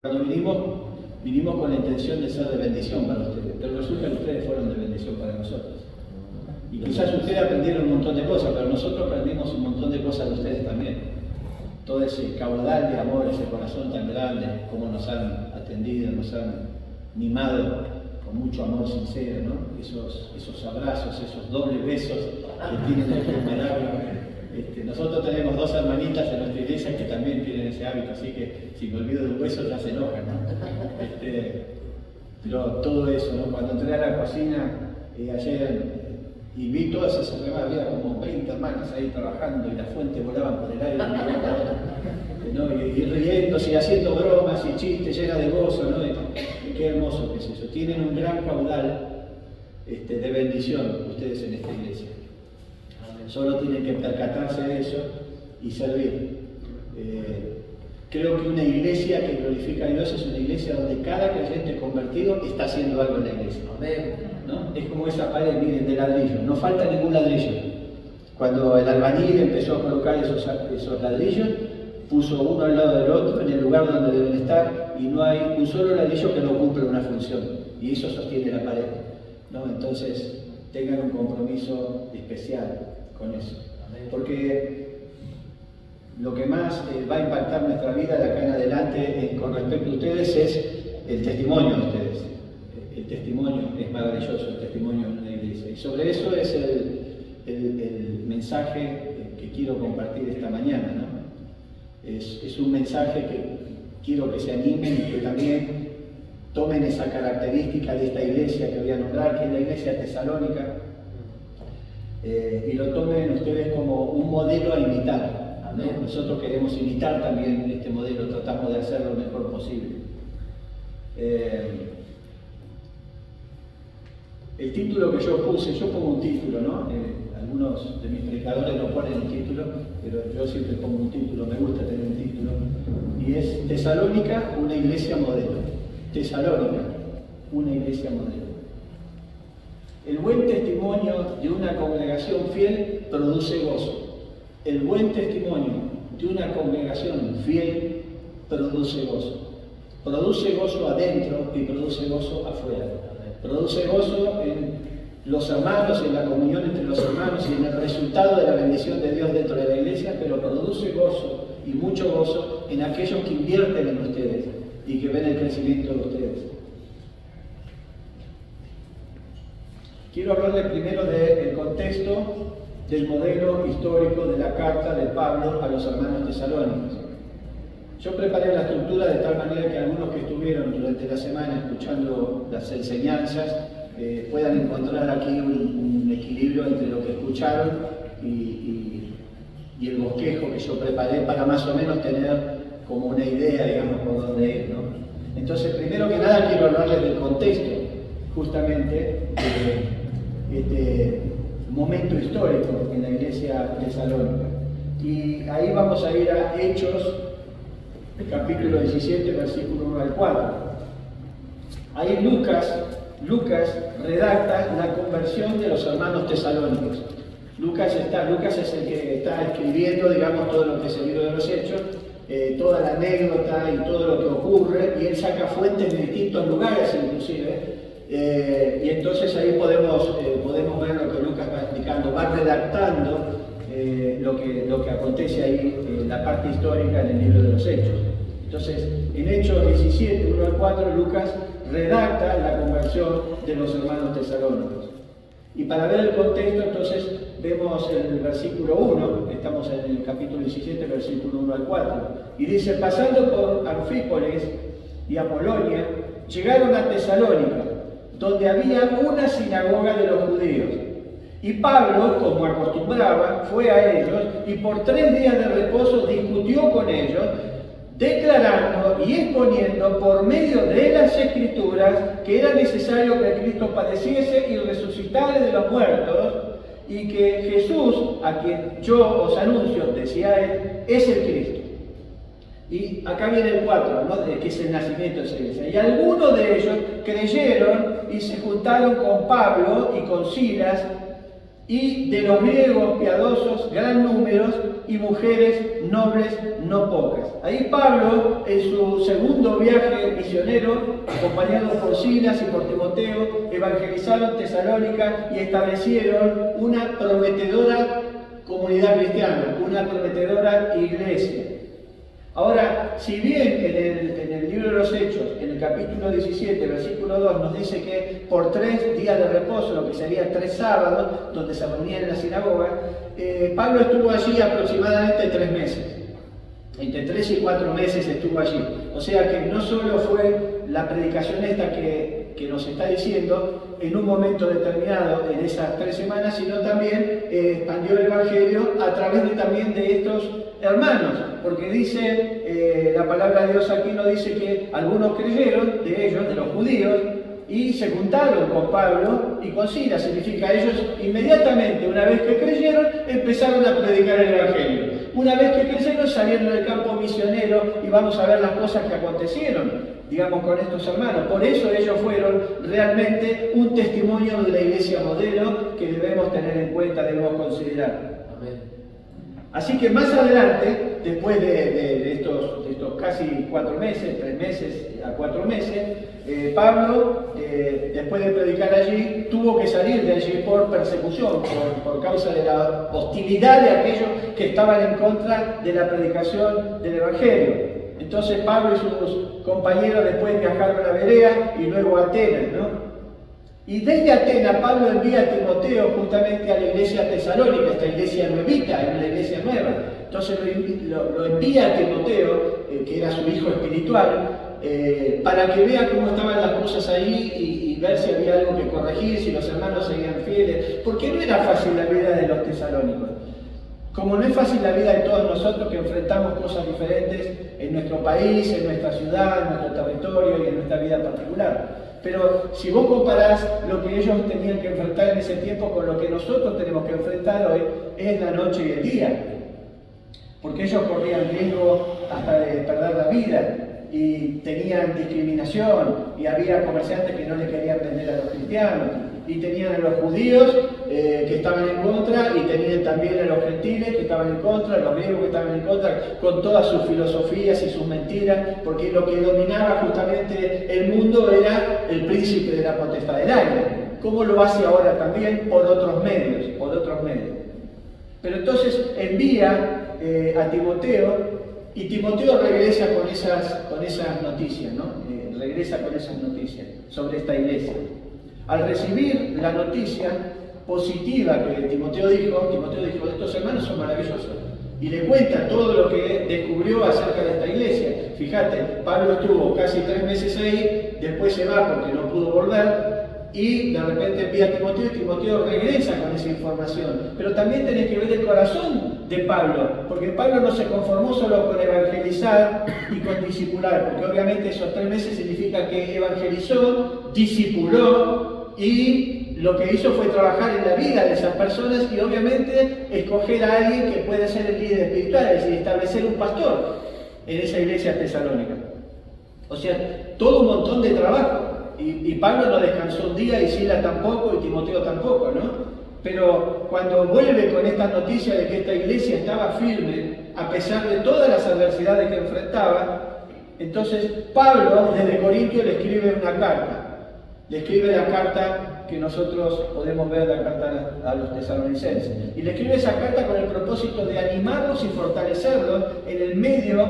Cuando vinimos con la intención de ser de bendición para ustedes, pero resulta que ustedes fueron de bendición para nosotros. Y quizás ustedes aprendieron un montón de cosas, pero nosotros aprendimos un montón de cosas de ustedes también. Todo ese caudal de amor, ese corazón tan grande, cómo nos han atendido, nos han mimado con mucho amor sincero, ¿no? Esos abrazos, esos dobles besos que tienen el primerario. Nosotros tenemos dos hermanitas en nuestra iglesia que también tienen ese hábito, así que si me olvido de un beso ya se enojan, ¿no? Pero todo eso, ¿no? Cuando entré a la cocina ayer y vi todas esas hermanas, había como 20 hermanas ahí trabajando y las fuentes volaban por el aire, ¿no? Y riéndose y haciendo bromas y chistes llenas de gozo, ¿no? Y qué hermoso que es eso. Tienen un gran caudal de bendición ustedes en esta iglesia. Solo tienen que percatarse de eso y servir. Creo que una iglesia que glorifica a Dios es una iglesia donde cada creyente convertido está haciendo algo en la iglesia. ¿No? Es como esa pared, miren, de ladrillo. No falta ningún ladrillo. Cuando el albañil empezó a colocar esos ladrillos, puso uno al lado del otro en el lugar donde deben estar y no hay un solo ladrillo que no cumpla una función. Y eso sostiene la pared, ¿no? Entonces, tengan un compromiso especial con eso. Porque lo que más va a impactar nuestra vida de acá en adelante con respecto a ustedes es el testimonio de ustedes. El testimonio es maravilloso, el testimonio de una iglesia. Y sobre eso es el mensaje que quiero compartir esta mañana, ¿no? Es un mensaje que quiero que se animen y que también tomen esa característica de esta iglesia que voy a nombrar, que es la iglesia tesalónica, y lo tomen ustedes como un modelo a imitar, ¿no? Nosotros queremos imitar también este modelo, tratamos de hacerlo lo mejor posible. El título que yo puse, yo pongo un título, ¿no? Algunos de mis predicadores no ponen un título, pero yo siempre pongo un título, me gusta tener un título, y es Tesalónica, una iglesia modelo. Tesalónica, una iglesia modelo. El buen testimonio de una congregación fiel produce gozo. El buen testimonio de una congregación fiel produce gozo. Produce gozo adentro y produce gozo afuera. Produce gozo en los hermanos, en la comunión entre los hermanos y en el resultado de la bendición de Dios dentro de la iglesia, pero produce gozo y mucho gozo en aquellos que invierten en ustedes y que ven el crecimiento de ustedes. Quiero hablarles primero del contexto del modelo histórico de la carta de Pablo a los hermanos tesalónicos. Yo preparé la estructura de tal manera que algunos que estuvieron durante la semana escuchando las enseñanzas puedan encontrar aquí un equilibrio entre lo que escucharon y el bosquejo que yo preparé para más o menos tener como una idea, digamos, por dónde ir, ¿no? Entonces, primero que nada quiero hablarles del contexto, justamente, de este momento histórico en la iglesia tesalónica. Y ahí vamos a ir a Hechos, el capítulo 17, versículo 1 al 4. Ahí Lucas redacta la conversión de los hermanos tesalónicos. Lucas es el que está escribiendo, digamos, todo lo que es el libro de los Hechos, toda la anécdota y todo lo que ocurre, y él saca fuentes de distintos lugares inclusive, y entonces ahí podemos ver lo que Lucas va explicando, va redactando lo que acontece ahí, la parte histórica en el libro de los Hechos. Entonces, en Hechos 17, 1 al 4, Lucas redacta la conversión de los hermanos tesalónicos. Y para ver el contexto, entonces, vemos el versículo 1, estamos en el capítulo 17, versículo 1 al 4, y dice: pasando por Anfípolis y Apolonia, llegaron a Tesalónica, donde había una sinagoga de los judíos. Y Pablo, como acostumbraba, fue a ellos y por 3 días de reposo discutió con ellos, declarando y exponiendo por medio de las Escrituras que era necesario que Cristo padeciese y resucitara de los muertos, y que Jesús, a quien yo os anuncio, decía él, es el Cristo. Y acá viene el 4, ¿no? Que es el nacimiento de esa iglesia. Y algunos de ellos creyeron y se juntaron con Pablo y con Silas, y de los griegos piadosos, gran número, y mujeres nobles no pocas. Ahí Pablo, en su segundo viaje misionero, acompañado por Silas y por Timoteo, evangelizaron Tesalónica y establecieron una prometedora comunidad cristiana, una prometedora iglesia. Ahora, si bien en el libro de los Hechos, en el capítulo 17, versículo 2, nos dice que por 3 días de reposo, lo que sería 3 sábados, donde se reunían en la sinagoga, Pablo estuvo allí aproximadamente 3 meses. Entre 3 y 4 meses estuvo allí. O sea que no solo fue la predicación esta que nos está diciendo en un momento determinado en esas 3 semanas, sino también expandió el Evangelio a través también de estos hermanos, porque dice, la palabra de Dios aquí nos dice que algunos creyeron de ellos, de los judíos, y se juntaron con Pablo y con Silas. Significa, ellos inmediatamente, una vez que creyeron, empezaron a predicar el Evangelio. Una vez que creyeron, salieron del campo misionero, y vamos a ver las cosas que acontecieron, digamos, con estos hermanos. Por eso ellos fueron realmente un testimonio de la iglesia modelo que debemos tener en cuenta, debemos considerar. Amén. Así que más adelante, después de estos casi 4 meses, 3 meses a 4 meses, Pablo, después de predicar allí, tuvo que salir de allí por persecución, por causa de la hostilidad de aquellos que estaban en contra de la predicación del Evangelio. Entonces Pablo y sus compañeros después viajaron a Berea y luego a Atenas, ¿no? Y desde Atenas Pablo envía a Timoteo justamente a la iglesia tesalónica, esta iglesia nuevita, es una iglesia nueva. Entonces lo envía a Timoteo, que era su hijo espiritual, para que vea cómo estaban las cosas ahí y ver si había algo que corregir, si los hermanos seguían fieles, porque no era fácil la vida de los tesalónicos. Como no es fácil la vida de todos nosotros que enfrentamos cosas diferentes en nuestro país, en nuestra ciudad, en nuestro territorio y en nuestra vida particular. Pero si vos comparás lo que ellos tenían que enfrentar en ese tiempo con lo que nosotros tenemos que enfrentar hoy, es la noche y el día. Porque ellos corrían riesgo hasta de perder la vida, y tenían discriminación, y había comerciantes que no le querían vender a los cristianos, y tenían a los judíos que estaban en contra, y tenían también a los gentiles que estaban en contra, a los griegos que estaban en contra, con todas sus filosofías y sus mentiras, porque lo que dominaba justamente el mundo era el príncipe de la potestad del aire, como lo hace ahora también por otros medios, Pero entonces envía a Timoteo, y Timoteo regresa con esas noticias, ¿no? Regresa con esas noticias sobre esta iglesia. Al recibir la noticia positiva que Timoteo dijo, estos hermanos son maravillosos. Y le cuenta todo lo que descubrió acerca de esta iglesia. Fíjate, Pablo estuvo casi 3 meses ahí, después se va porque no pudo volver, y de repente envía a Timoteo, y Timoteo regresa con esa información. Pero también tenés que ver el corazón de Pablo, porque Pablo no se conformó solo con evangelizar y con discipular, porque obviamente esos 3 meses significa que evangelizó, discipuló, y lo que hizo fue trabajar en la vida de esas personas, y obviamente escoger a alguien que puede ser el líder espiritual, es decir, establecer un pastor en esa iglesia tesalónica. O sea, todo un montón de trabajo. Y Pablo no descansó un día, y Silas tampoco, y Timoteo tampoco, ¿no? Pero cuando vuelve con esta noticia de que esta iglesia estaba firme, a pesar de todas las adversidades que enfrentaba, entonces Pablo desde Corintio le escribe una carta. Le escribe la carta que nosotros podemos ver, la carta a los tesalonicenses. Y le escribe esa carta con el propósito de animarlos y fortalecerlos en el medio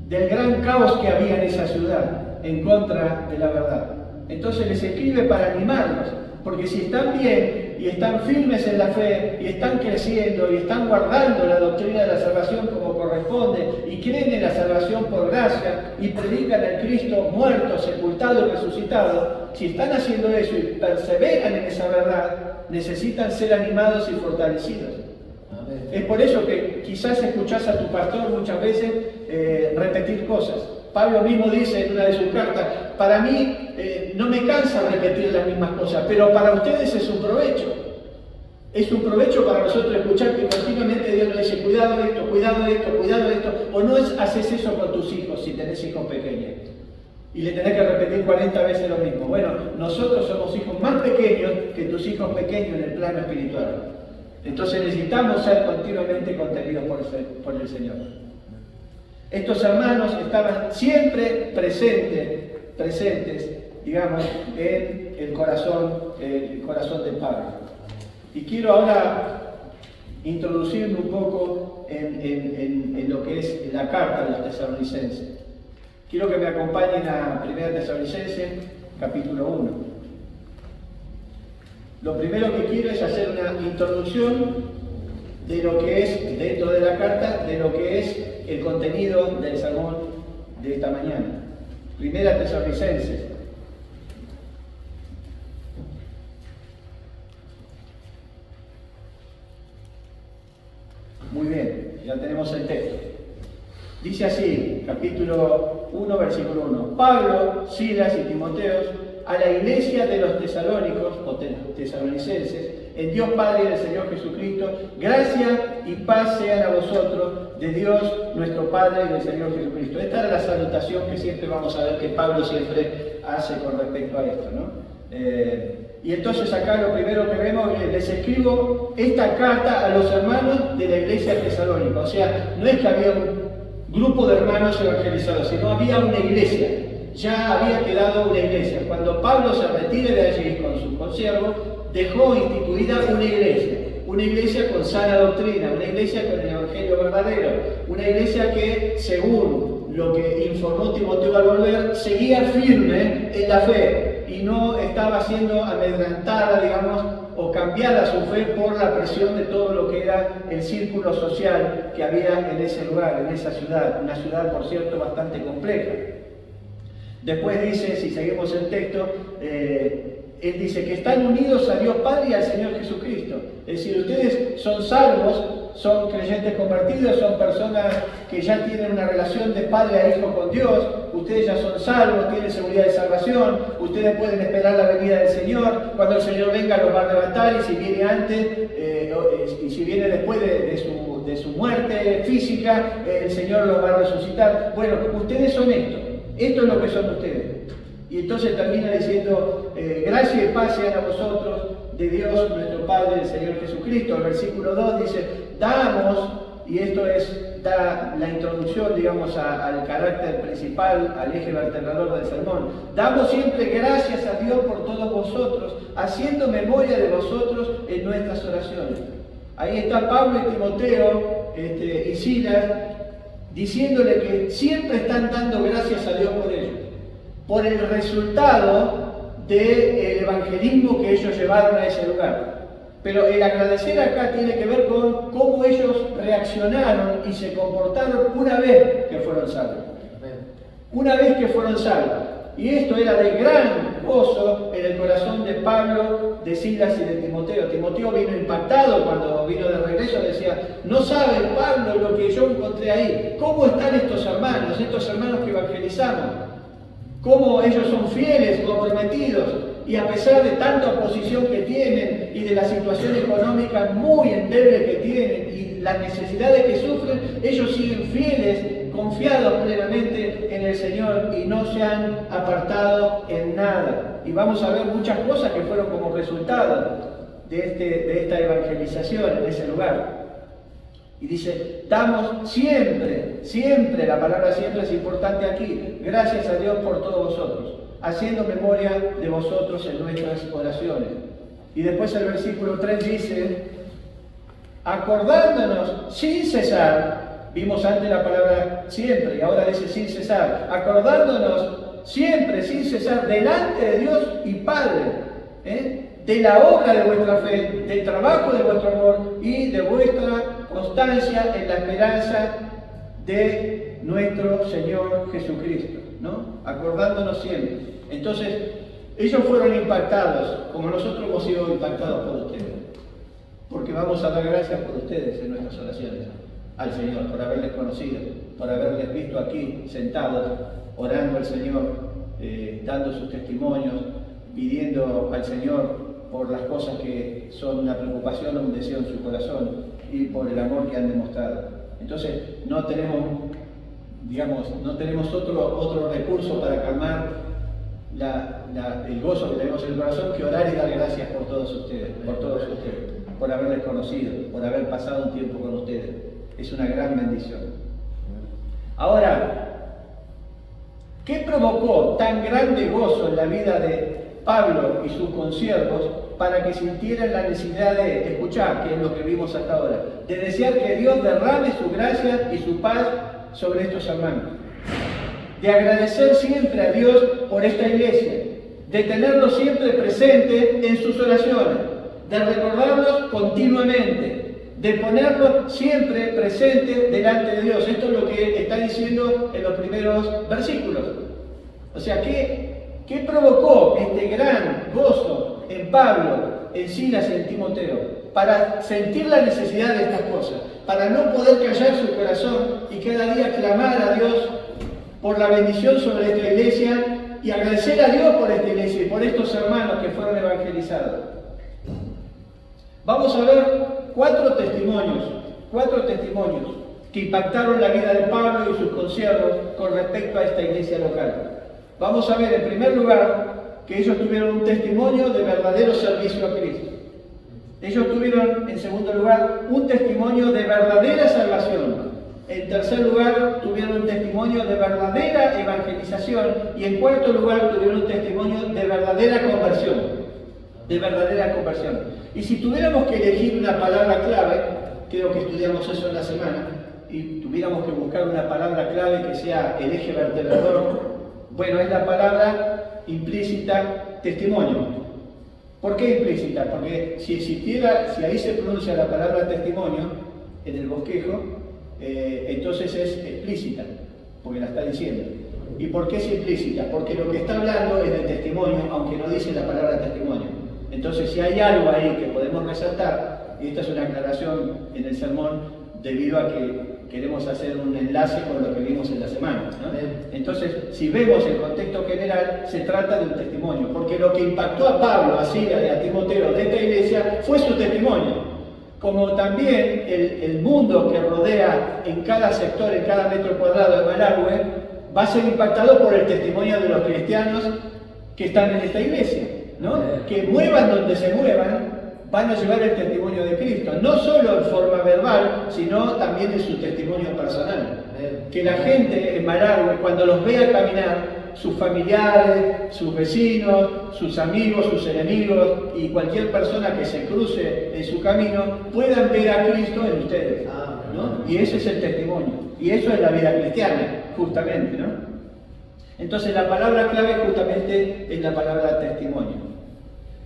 del gran caos que había en esa ciudad, en contra de la verdad. Entonces les escribe para animarlos, porque si están bien y están firmes en la fe y están creciendo y están guardando la doctrina de la salvación como corresponde y creen en la salvación por gracia y predican al Cristo muerto, sepultado y resucitado, si están haciendo eso y perseveran en esa verdad, necesitan ser animados y fortalecidos. Es por eso que quizás escuchás a tu pastor muchas veces repetir cosas. Pablo mismo dice en una de sus cartas, para mí no me cansa repetir las mismas cosas, pero para ustedes es un provecho. Es un provecho para nosotros escuchar que continuamente Dios nos dice, cuidado de esto, cuidado de esto, cuidado de esto. O no haces eso con tus hijos si tenés hijos pequeños. Y le tenés que repetir 40 veces lo mismo. Bueno, nosotros somos hijos más pequeños que tus hijos pequeños en el plano espiritual. Entonces necesitamos ser continuamente contenidos por el Señor. Estos hermanos estaban siempre presentes, digamos, en el corazón de Pablo. Y quiero ahora introducirme un poco en lo que es la carta de los tesalonicenses. Quiero que me acompañen a 1 Tesalonicenses, capítulo 1. Lo primero que quiero es hacer una introducción de lo que es, dentro de la carta, de lo que es el contenido del sermón de esta mañana. 1 Tesalonicenses. Muy bien, ya tenemos el texto. Dice así, capítulo 1, versículo 1. Pablo, Silas y Timoteo, a la iglesia de los tesalónicos, o tesalonicenses, en Dios Padre y del Señor Jesucristo, gracia y paz sean a vosotros, de Dios nuestro Padre y del Señor Jesucristo. Esta era la salutación que siempre vamos a ver que Pablo siempre hace con respecto a esto, ¿no? Y entonces acá lo primero que vemos es, les escribo esta carta a los hermanos de la iglesia de Tesalónica. O sea, no es que había un grupo de hermanos evangelizados, sino había una iglesia. Ya había quedado una iglesia. Cuando Pablo se retire de allí con su consiervo, dejó instituida una iglesia con sana doctrina, una iglesia con el evangelio verdadero, una iglesia que, según lo que informó Timoteo al volver, seguía firme en la fe y no estaba siendo amedrentada, digamos, o cambiada su fe por la presión de todo lo que era el círculo social que había en ese lugar, en esa ciudad, una ciudad, por cierto, bastante compleja. Después dice, si seguimos el texto, él dice que están unidos a Dios Padre y al Señor Jesucristo. Es decir, ustedes son salvos, son creyentes convertidos, son personas que ya tienen una relación de padre a hijo con Dios, ustedes ya son salvos, tienen seguridad de salvación, ustedes pueden esperar la venida del Señor, cuando el Señor venga los va a levantar, y si viene antes, y si viene después de su muerte física, el Señor los va a resucitar. Bueno, ustedes son esto es lo que son ustedes. Y entonces termina diciendo, gracia y paz sean a vosotros, de Dios nuestro Padre, el Señor Jesucristo. El versículo 2 dice, damos, y esto da la introducción, digamos, al carácter principal, al eje vertebrador del sermón. Damos siempre gracias a Dios por todos vosotros, haciendo memoria de vosotros en nuestras oraciones. Ahí está Pablo y Timoteo y Silas, diciéndole que siempre están dando gracias a Dios por ellos, por el resultado del evangelismo que ellos llevaron a ese lugar. Pero el agradecer acá tiene que ver con cómo ellos reaccionaron y se comportaron una vez que fueron salvos. Una vez que fueron salvos. Y esto era de gran gozo en el corazón de Pablo, de Silas y de Timoteo. Timoteo vino impactado cuando vino de regreso, decía, no sabe Pablo lo que yo encontré ahí. ¿Cómo están estos hermanos que evangelizamos? Cómo ellos son fieles, comprometidos, y a pesar de tanta oposición que tienen y de la situación económica muy endeble que tienen y las necesidades que sufren, ellos siguen fieles, confiados plenamente en el Señor y no se han apartado en nada. Y vamos a ver muchas cosas que fueron como resultado de esta evangelización en ese lugar. Y dice, damos siempre, la palabra siempre es importante aquí, gracias a Dios por todos vosotros, haciendo memoria de vosotros en nuestras oraciones. Y después el versículo 3 dice, acordándonos sin cesar, vimos antes la palabra siempre y ahora dice sin cesar, acordándonos siempre, sin cesar, delante de Dios y Padre, de la obra de vuestra fe, del trabajo de vuestro amor y de vuestra constancia en la esperanza de nuestro Señor Jesucristo, ¿no? Acordándonos siempre. Entonces, ellos fueron impactados, como nosotros hemos sido impactados por ustedes, porque vamos a dar gracias por ustedes en nuestras oraciones al Señor, por haberles conocido, por haberles visto aquí sentados, orando al Señor, dando sus testimonios, pidiendo al Señor por las cosas que son una preocupación o un deseo en su corazón y por el amor que han demostrado. Entonces, no tenemos digamos, no tenemos otro recurso para calmar el gozo que tenemos en el corazón que orar y dar gracias por todos ustedes, por haberles conocido, por haber pasado un tiempo con ustedes. Es una gran bendición. Ahora, ¿qué provocó tan grande gozo en la vida de Pablo y sus consiervos para que sintieran la necesidad de escuchar, que es lo que vimos hasta ahora, de desear que Dios derrame su gracia y su paz sobre estos hermanos, de agradecer siempre a Dios por esta iglesia, de tenerlos siempre presentes en sus oraciones, de recordarlos continuamente, de ponerlos siempre presentes delante de Dios? Esto es lo que está diciendo en los primeros versículos. O sea, ¿qué provocó este gran gozo en Pablo, en Silas y en Timoteo? Para sentir la necesidad de estas cosas, para no poder callar su corazón y cada día clamar a Dios por la bendición sobre esta iglesia y agradecer a Dios por esta iglesia y por estos hermanos que fueron evangelizados. Vamos a ver cuatro testimonios que impactaron la vida de Pablo y sus consiervos con respecto a esta iglesia local. Vamos a ver en primer lugar que ellos tuvieron un testimonio de verdadero servicio a Cristo. Ellos tuvieron, en segundo lugar, un testimonio de verdadera salvación. En tercer lugar, tuvieron un testimonio de verdadera evangelización. Y en cuarto lugar, tuvieron un testimonio de verdadera conversión. Y si tuviéramos que elegir una palabra clave, creo que estudiamos eso en la semana, y tuviéramos que buscar una palabra clave que sea el eje vertebrador, bueno, es la palabra implícita testimonio. ¿Por qué implícita? Porque si ahí se pronuncia la palabra testimonio, en el bosquejo, entonces es explícita, porque la está diciendo. ¿Y por qué es implícita? Porque lo que está hablando es de testimonio, aunque no dice la palabra testimonio. Entonces, si hay algo ahí que podemos resaltar, y esta es una aclaración en el sermón, debido a que queremos hacer un enlace con lo que vimos en la semana, ¿no? Entonces, si vemos el contexto general, se trata de un testimonio, porque lo que impactó a Pablo, a Silas y a Timoteo de esta iglesia fue su testimonio. Como también el mundo que rodea en cada sector, en cada metro cuadrado de Malargüe, va a ser impactado por el testimonio de los cristianos que están en esta iglesia, ¿no? Que muevan donde se muevan, van a llevar el testimonio de Cristo, no solo en forma verbal, sino también en su testimonio personal. Que la gente en Malargüe, cuando los vea caminar, sus familiares, sus vecinos, sus amigos, sus enemigos y cualquier persona que se cruce en su camino, puedan ver a Cristo en ustedes, ¿no? Y ese es el testimonio, y eso es la vida cristiana, justamente, ¿no? Entonces la palabra clave justamente es la palabra testimonio.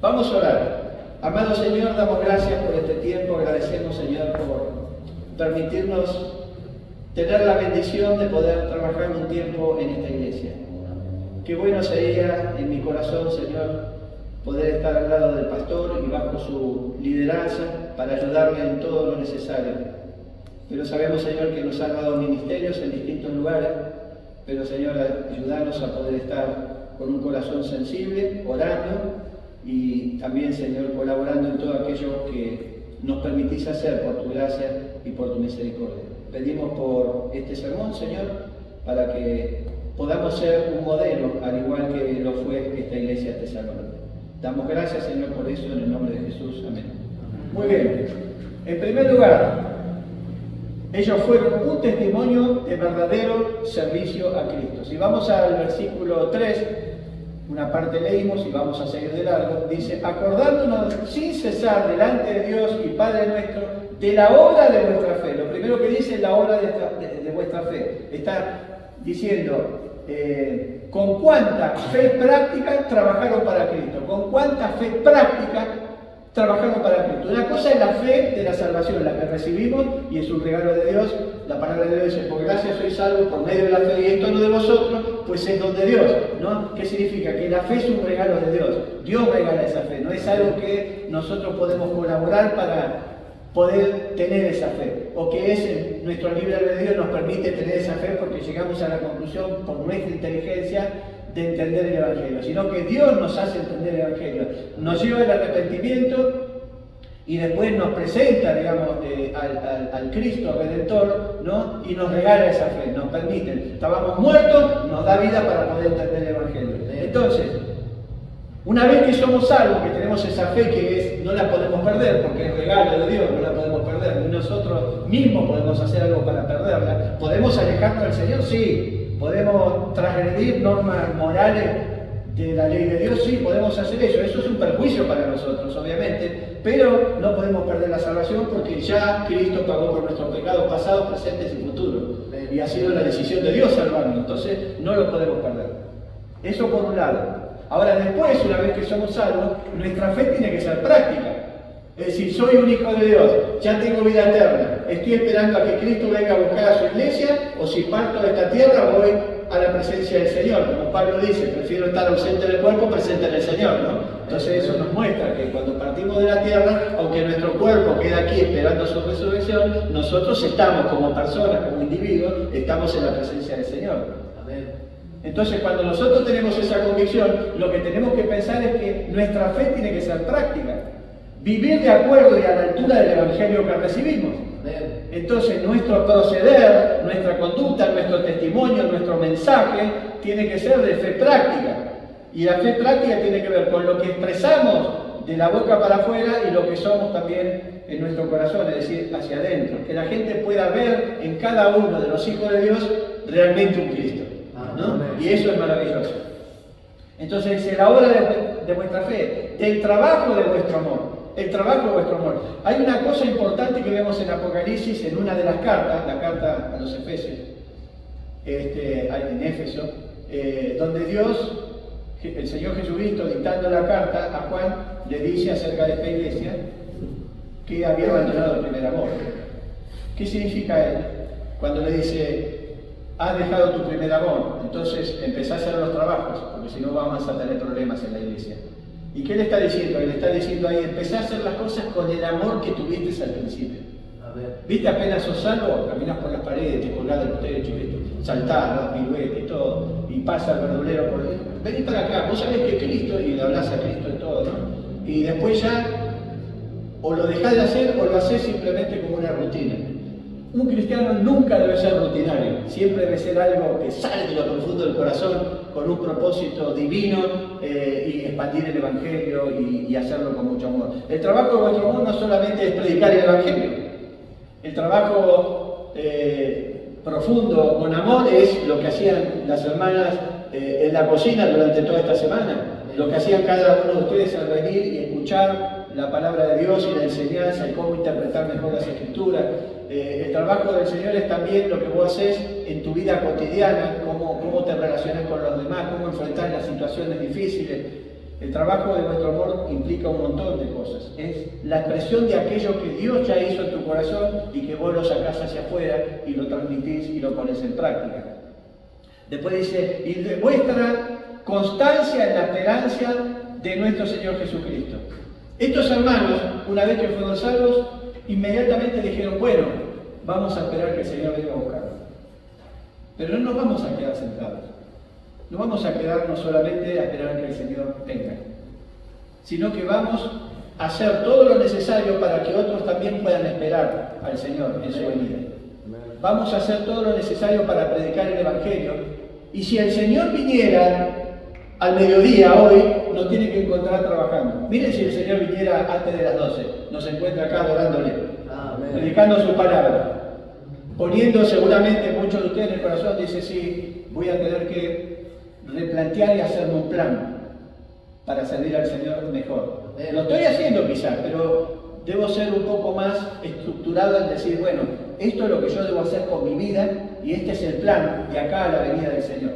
Vamos a orar. Amado Señor, damos gracias por este tiempo, agradecemos, Señor, por permitirnos tener la bendición de poder trabajar un tiempo en esta iglesia. Qué bueno sería en mi corazón, Señor, poder estar al lado del pastor y bajo su liderazgo para ayudarle en todo lo necesario. Pero sabemos, Señor, que nos ha dado ministerios en distintos lugares, pero, Señor, ayúdanos a poder estar con un corazón sensible, orando, y también, Señor, colaborando en todo aquello que nos permitís hacer por tu gracia y por tu misericordia. Pedimos por este sermón, Señor, para que podamos ser un modelo, al igual que lo fue esta iglesia de Tesalónica. Damos gracias, Señor, por eso, en el nombre de Jesús. Amén. Muy bien. En primer lugar, ellos fueron un testimonio de verdadero servicio a Cristo. Si vamos al versículo 3, una parte leímos y vamos a seguir de largo, dice: acordándonos sin cesar delante de Dios y Padre nuestro de la obra de vuestra fe. Lo primero que dice es la obra de vuestra fe. Está diciendo con cuánta fe práctica trabajaron para Cristo, con cuánta fe práctica trabajaron para Cristo. Una cosa es la fe de la salvación, la que recibimos y es un regalo de Dios. La palabra de Dios dice: por gracia sois salvos por medio de la fe, y esto no de vosotros, pues es don de Dios, ¿no? ¿Qué significa? Que la fe es un regalo de Dios. Dios regala esa fe, no es algo que nosotros podemos colaborar para poder tener esa fe, o que es nuestro libre albedrío nos permite tener esa fe porque llegamos a la conclusión por nuestra inteligencia de entender el Evangelio, sino que Dios nos hace entender el Evangelio, nos lleva al arrepentimiento y después nos presenta, digamos, al Cristo Redentor ¿no? Y nos regala esa fe, nos permite. Estábamos muertos, nos da vida para poder entender el Evangelio. Entonces, una vez que somos salvos, que tenemos esa fe que no la podemos perder, porque es regalo de Dios, no la podemos perder, ni nosotros mismos podemos hacer algo para perderla. ¿Podemos alejarnos del Señor? Sí. ¿Podemos transgredir normas morales de la ley de Dios? Sí, podemos hacer eso. Eso es un perjuicio para nosotros, obviamente, pero no podemos perder la salvación porque ya Cristo pagó por nuestros pecados pasados, presentes y futuros. Y ha sido la decisión de Dios salvarnos, entonces no lo podemos perder. Eso por un lado. Ahora después, una vez que somos salvos, nuestra fe tiene que ser práctica. Es decir, soy un hijo de Dios, ya tengo vida eterna, estoy esperando a que Cristo venga a buscar a su iglesia, o si parto de esta tierra voy a la presencia del Señor. Como Pablo dice, prefiero estar ausente del cuerpo, presente en el Señor, ¿no? Entonces eso nos muestra que cuando partimos de la tierra, aunque nuestro cuerpo queda aquí esperando su resurrección, nosotros estamos como personas, como individuos, estamos en la presencia del Señor. Amén. Entonces, cuando nosotros tenemos esa convicción, lo que tenemos que pensar es que nuestra fe tiene que ser práctica. Vivir de acuerdo y a la altura del Evangelio que recibimos. Entonces, nuestro proceder, nuestra conducta, nuestro testimonio, nuestro mensaje, tiene que ser de fe práctica. Y la fe práctica tiene que ver con lo que expresamos de la boca para afuera y lo que somos también en nuestro corazón, es decir, hacia adentro. Que la gente pueda ver en cada uno de los hijos de Dios realmente un Cristo, ¿no? Y eso es maravilloso. Entonces dice, la obra de vuestra fe, del trabajo de vuestro amor. El trabajo de vuestro amor. Hay una cosa importante que vemos en Apocalipsis, en una de las cartas, la carta a los Efesios, en Éfeso, donde Dios, el Señor Jesucristo, dictando la carta a Juan, le dice acerca de esta iglesia que había abandonado el primer amor. ¿Qué significa él? Cuando le dice, has dejado tu primer amor, entonces empezá a hacer los trabajos, porque si no vamos a tener problemas en la iglesia. ¿Y qué le está diciendo? Le está diciendo ahí, empecé a hacer las cosas con el amor que tuviste al principio. A ver. ¿Viste? Apenas sos salvo, caminas por las paredes, te colgás de los techos, saltás, das piruetas y todo, y pasa el verdulero por ahí. Vení para acá, vos sabés que Cristo, y le hablás a Cristo y todo, ¿no? Y después ya, o lo dejás de hacer, o lo haces simplemente como una rutina. Un cristiano nunca debe ser rutinario, siempre debe ser algo que sale de lo profundo del corazón con un propósito divino y expandir el Evangelio y hacerlo con mucho amor. El trabajo de vuestro amor no solamente es predicar el Evangelio, el trabajo profundo con amor es lo que hacían las hermanas en la cocina durante toda esta semana, lo que hacían cada uno de ustedes al venir y escuchar la palabra de Dios y la enseñanza y cómo interpretar mejor las Escrituras. El trabajo del Señor es también lo que vos haces en tu vida cotidiana, cómo te relacionas con los demás, cómo enfrentar las situaciones difíciles. El trabajo de vuestro amor implica un montón de cosas. Es la expresión de aquello que Dios ya hizo en tu corazón y que vos lo sacás hacia afuera y lo transmitís y lo pones en práctica. Después dice, y de vuestra constancia en la esperanza de nuestro Señor Jesucristo. Estos hermanos, una vez que fueron salvos, inmediatamente dijeron, bueno, vamos a esperar que el Señor venga a buscarnos. Pero no nos vamos a quedar sentados. No vamos a quedarnos solamente a esperar que el Señor venga, sino que vamos a hacer todo lo necesario para que otros también puedan esperar al Señor en su venida. Vamos a hacer todo lo necesario para predicar el Evangelio. Y si el Señor viniera al mediodía hoy, nos tiene que encontrar trabajando. Miren si el Señor viniera antes de las 12, nos encuentra acá adorándole, predicando su palabra, poniendo seguramente muchos de ustedes en el corazón, dice, sí, voy a tener que replantear y hacerme un plan para servir al Señor mejor. Lo estoy haciendo quizás, pero debo ser un poco más estructurado en decir, bueno, esto es lo que yo debo hacer con mi vida y este es el plan de acá a la venida del Señor.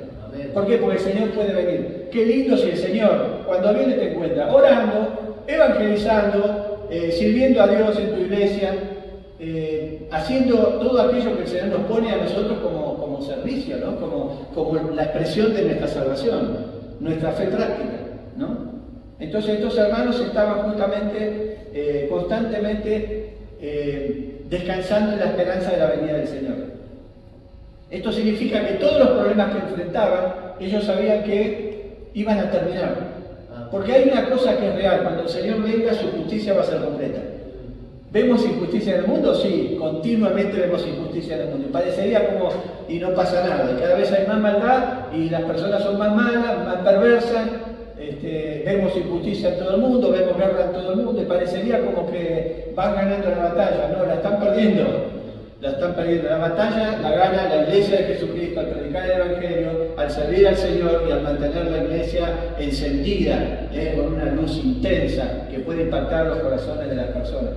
¿Por qué? Porque el Señor puede venir. Qué lindo si el Señor, cuando viene te encuentra orando, evangelizando, sirviendo a Dios en tu iglesia, haciendo todo aquello que el Señor nos pone a nosotros como servicio, ¿no? como la expresión de nuestra salvación, nuestra fe práctica, ¿no? Entonces estos hermanos estaban justamente, constantemente descansando en la esperanza de la venida del Señor. Esto significa que todos los problemas que enfrentaban, ellos sabían que iban a terminar. Porque hay una cosa que es real, cuando el Señor venga, su justicia va a ser completa. ¿Vemos injusticia en el mundo? Sí, continuamente vemos injusticia en el mundo. Y parecería como, y no pasa nada, y cada vez hay más maldad, y las personas son más malas, más perversas, vemos injusticia en todo el mundo, vemos guerra en todo el mundo, y parecería como que van ganando la batalla. No, la están perdiendo. La están perdiendo. La batalla la gana la Iglesia de Jesucristo al predicar el Evangelio, al servir al Señor y al mantener la Iglesia encendida, con una luz intensa que puede impactar los corazones de las personas.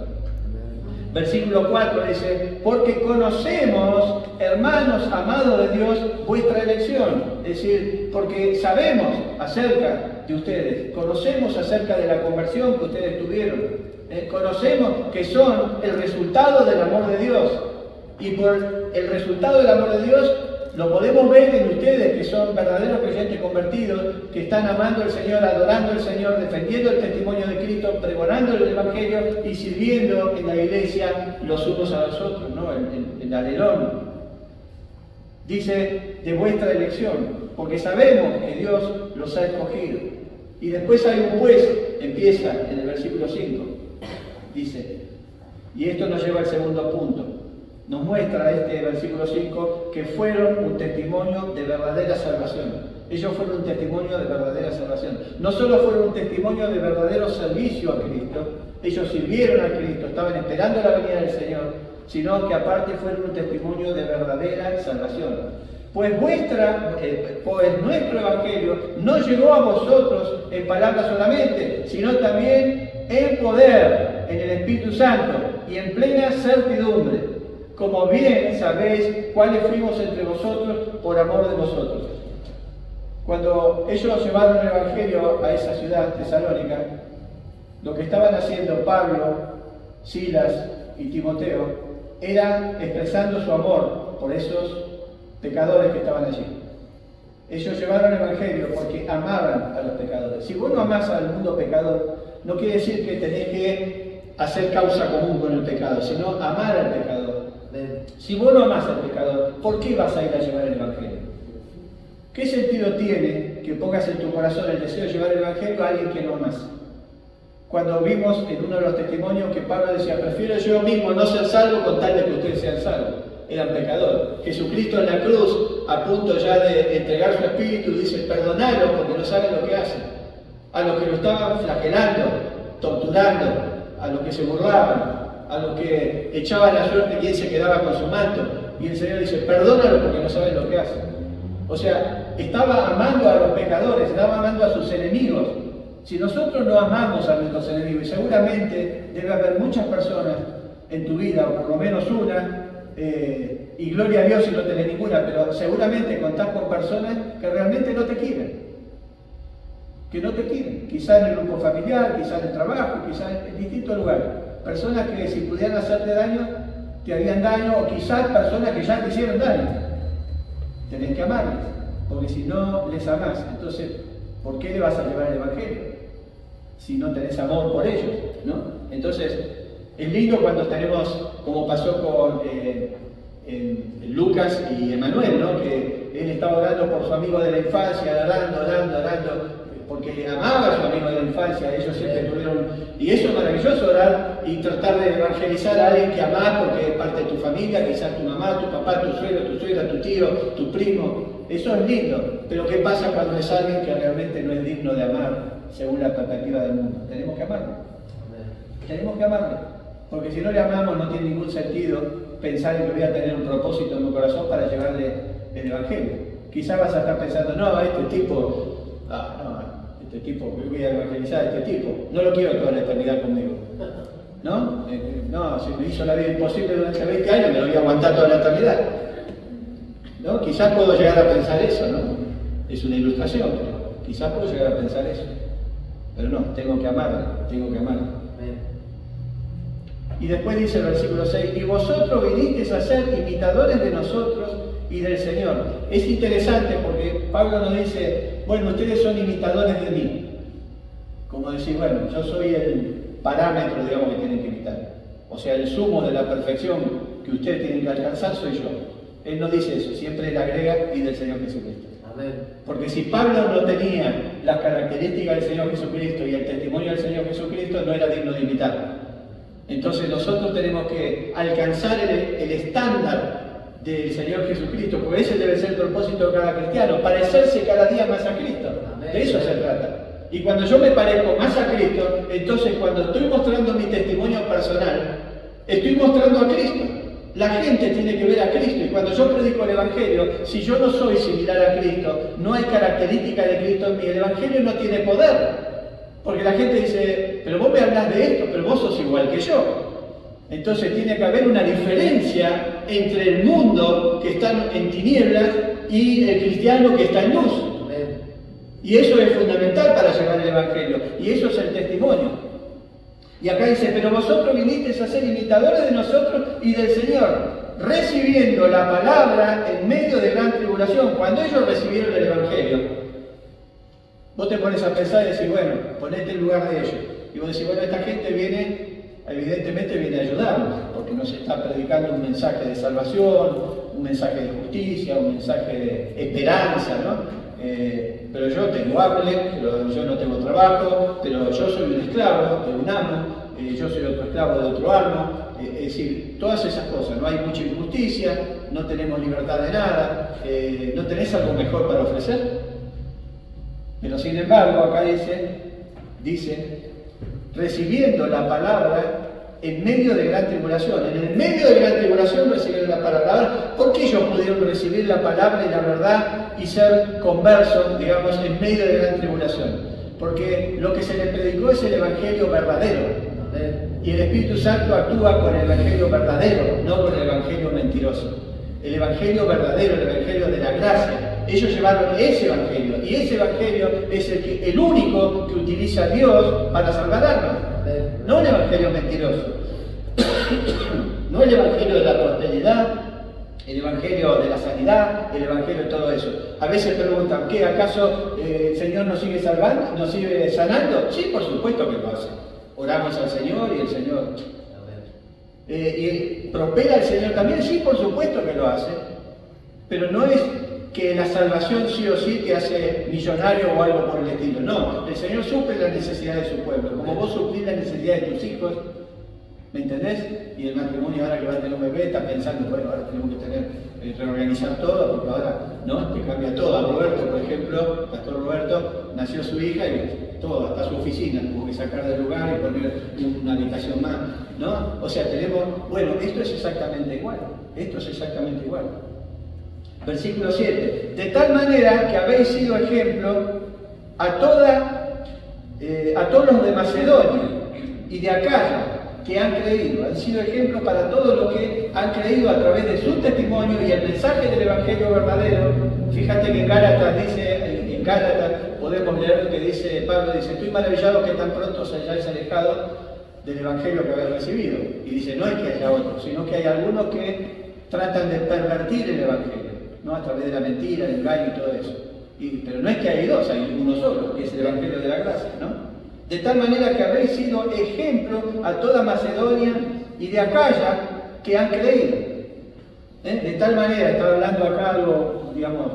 Versículo 4 dice, porque conocemos, hermanos amados de Dios, vuestra elección. Es decir, porque sabemos acerca de ustedes, conocemos acerca de la conversión que ustedes tuvieron, conocemos que son el resultado del amor de Dios. Y por el resultado del amor de Dios lo podemos ver en ustedes, que son verdaderos creyentes convertidos, que están amando al Señor, adorando al Señor, defendiendo el testimonio de Cristo, pregonando el Evangelio y sirviendo en la iglesia los unos a los otros, ¿no? El alelón. Dice, de vuestra elección, porque sabemos que Dios los ha escogido. Y después hay un pues, empieza en el versículo 5, dice, y esto nos lleva al segundo punto. Nos muestra este versículo 5 que fueron un testimonio de verdadera salvación. Ellos fueron un testimonio de verdadera salvación. No solo fueron un testimonio de verdadero servicio a Cristo, ellos sirvieron a Cristo, estaban esperando la venida del Señor, sino que aparte fueron un testimonio de verdadera salvación. Pues nuestro Evangelio no llegó a vosotros en palabras solamente, sino también en poder, en el Espíritu Santo y en plena certidumbre, como bien sabéis cuáles fuimos entre vosotros por amor de vosotros. Cuando ellos llevaron el Evangelio a esa ciudad, Tesalónica, lo que estaban haciendo Pablo, Silas y Timoteo era expresando su amor por esos pecadores que estaban allí. Ellos llevaron el Evangelio porque amaban a los pecadores. Si vos no amás al mundo pecador, no quiere decir que tenés que hacer causa común con el pecado, sino amar al pecador. Si vos no amás al pecador, ¿por qué vas a ir a llevar el Evangelio? ¿Qué sentido tiene que pongas en tu corazón el deseo de llevar el Evangelio a alguien que no amás? Cuando vimos en uno de los testimonios que Pablo decía, prefiero yo mismo no ser salvo con tal de que ustedes sean salvos. Eran pecadores. Jesucristo en la cruz, a punto ya de entregar su espíritu, dice, perdonadlos porque no saben lo que hacen. A los que lo estaban flagelando, torturando, a los que se burlaban, a los que echaban la suerte quién se quedaba con su manto. Y el Señor dice, perdónalo porque no saben lo que hacen. O sea, estaba amando a los pecadores, estaba amando a sus enemigos. Si nosotros no amamos a nuestros enemigos, y seguramente debe haber muchas personas en tu vida, o por lo menos una, y gloria a Dios si no tenés ninguna, pero seguramente contás con personas que realmente no te quieren. Que no te quieren. Quizás en el grupo familiar, quizás en el trabajo, quizás en distintos lugares. Personas que si pudieran hacerte daño, te harían daño, o quizás personas que ya te hicieron daño. Tenés que amarles, porque si no les amás, entonces, ¿por qué le vas a llevar el Evangelio? Si no tenés amor por ellos, ¿no? Entonces, es lindo cuando tenemos, como pasó con Lucas y Emanuel, ¿no? Que él estaba orando por su amigo de la infancia, orando, porque amaba a su amigo de la infancia, ellos siempre tuvieron, y eso es maravilloso, orar y tratar de evangelizar a alguien que amás porque es parte de tu familia, quizás tu mamá, tu papá, tu suegra, tu tío, tu primo, eso es lindo, pero ¿qué pasa cuando es alguien que realmente no es digno de amar según la perspectiva del mundo? Tenemos que amarlo, tenemos que amarlo, porque si no le amamos no tiene ningún sentido pensar en que voy a tener un propósito en mi corazón para llevarle el Evangelio. Quizás vas a estar pensando, no, este tipo, voy a evangelizar a este tipo, no lo quiero toda la eternidad conmigo. ¿No? No, si me hizo la vida imposible durante 20 años, me lo voy a aguantar toda la eternidad. ¿No? Quizás puedo llegar a pensar eso, ¿no? Es una ilustración, pero quizás puedo llegar a pensar eso. Pero no, tengo que amarla. Y después dice el versículo 6, y vosotros vinisteis a ser imitadores de nosotros y del Señor. Es interesante porque Pablo nos dice, bueno, ustedes son imitadores de mí. Como decir, bueno, yo soy el parámetro, digamos, que tienen que imitar. O sea, el sumo de la perfección que ustedes tienen que alcanzar soy yo. Él no dice eso, siempre le agrega y del Señor Jesucristo. Amén. Porque si Pablo no tenía las características del Señor Jesucristo y el testimonio del Señor Jesucristo, no era digno de imitar. Entonces nosotros tenemos que alcanzar el estándar del Señor Jesucristo, porque ese debe ser el propósito de cada cristiano, parecerse cada día más a Cristo. De eso se trata. Y cuando yo me parezco más a Cristo, entonces cuando estoy mostrando mi testimonio personal, estoy mostrando a Cristo. La gente tiene que ver a Cristo, y cuando yo predico el Evangelio, si yo no soy similar a Cristo, no hay característica de Cristo en mí, el Evangelio no tiene poder. Porque la gente dice, pero vos me hablas de esto, pero vos sos igual que yo. Entonces tiene que haber una diferencia entre el mundo que está en tinieblas y el cristiano que está en luz. Y eso es fundamental para llevar el Evangelio, y eso es el testimonio. Y acá dice, pero vosotros vinisteis a ser imitadores de nosotros y del Señor, recibiendo la palabra en medio de gran tribulación. Cuando ellos recibieron el Evangelio, vos te pones a pensar y decís, bueno, ponete en lugar de ellos. Y vos decís, bueno, esta gente evidentemente viene a ayudarnos, porque nos está predicando un mensaje de salvación, un mensaje de justicia, un mensaje de esperanza, ¿no? Pero yo tengo hambre, pero yo no tengo trabajo, pero yo soy un esclavo de un amo, yo soy otro esclavo de otro amo, es decir, todas esas cosas, no hay mucha injusticia, no tenemos libertad de nada, ¿no tenés algo mejor para ofrecer? Pero sin embargo, acá dice, recibiendo la palabra en medio de gran tribulación. En el medio de gran tribulación recibieron la palabra. Ahora, ¿por qué ellos pudieron recibir la palabra y la verdad y ser conversos, digamos, en medio de gran tribulación? Porque lo que se les predicó es el Evangelio verdadero. Y el Espíritu Santo actúa con el Evangelio verdadero, no con el Evangelio mentiroso. El Evangelio verdadero, el Evangelio de la gracia. Ellos llevaron ese Evangelio, y ese Evangelio es el único que utiliza Dios para salvar almas. No el Evangelio mentiroso, no el Evangelio de la prosperidad, el Evangelio de la sanidad, el Evangelio de todo eso. A veces preguntan, ¿qué? ¿Acaso el Señor nos sigue salvando? ¿Nos sigue sanando? Sí, por supuesto que lo hace. Oramos al Señor y el Señor... ¿Y prospera el Señor también? Sí, por supuesto que lo hace. Pero no es que la salvación sí o sí te hace millonario o algo por el estilo. No, el Señor suple la necesidad de su pueblo. Como vos suplís la necesidad de tus hijos, ¿me entendés? Y el matrimonio ahora que va a tener un bebé está pensando, bueno, ahora tenemos que reorganizar todo, porque ahora, ¿no? Te cambia todo. A Roberto, por ejemplo, Pastor Roberto, nació su hija y todo, hasta su oficina, tuvo que sacar del lugar y poner una habitación más, ¿no? O sea, bueno, esto es exactamente igual. Esto es exactamente igual. Versículo 7. De tal manera que habéis sido ejemplo a todos los de Macedonia y de Acaya que han creído. Han sido ejemplo para todos los que han creído a través de su testimonio y el mensaje del Evangelio verdadero. Fíjate que en Gálatas dice, en Gálatas podemos leer lo que dice Pablo, dice, estoy maravillado que tan pronto os hayáis alejado del Evangelio que habéis recibido. Y dice, no es que haya otros, sino que hay algunos que tratan de pervertir el Evangelio, ¿no? A través de la mentira, el engaño y todo eso. Pero no es que hay dos, hay uno solo, que es el Evangelio de la gracia, ¿no? De tal manera que habéis sido ejemplo a toda Macedonia y de Acaya que han creído. De tal manera, estaba hablando acá algo, digamos,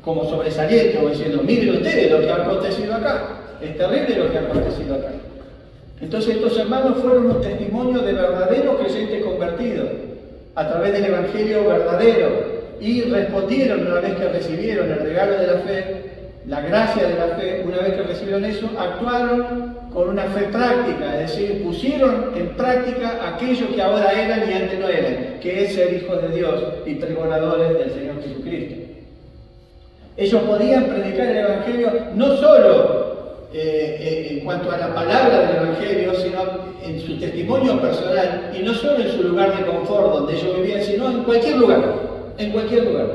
como sobresaliente, o diciendo, miren ustedes lo que ha acontecido acá, es terrible lo que ha acontecido acá. Entonces estos hermanos fueron un testimonio de verdaderos creyentes convertidos, a través del Evangelio verdadero, y respondieron una vez que recibieron el regalo de la fe, la gracia de la fe. Una vez que recibieron eso, actuaron con una fe práctica, es decir, pusieron en práctica aquello que ahora eran y antes no eran, que es ser hijos de Dios y pregonadores del Señor Jesucristo. Ellos podían predicar el Evangelio no solo en cuanto a la palabra del Evangelio, sino en su testimonio personal, y no solo en su lugar de confort donde ellos vivían, sino en cualquier lugar, en cualquier lugar.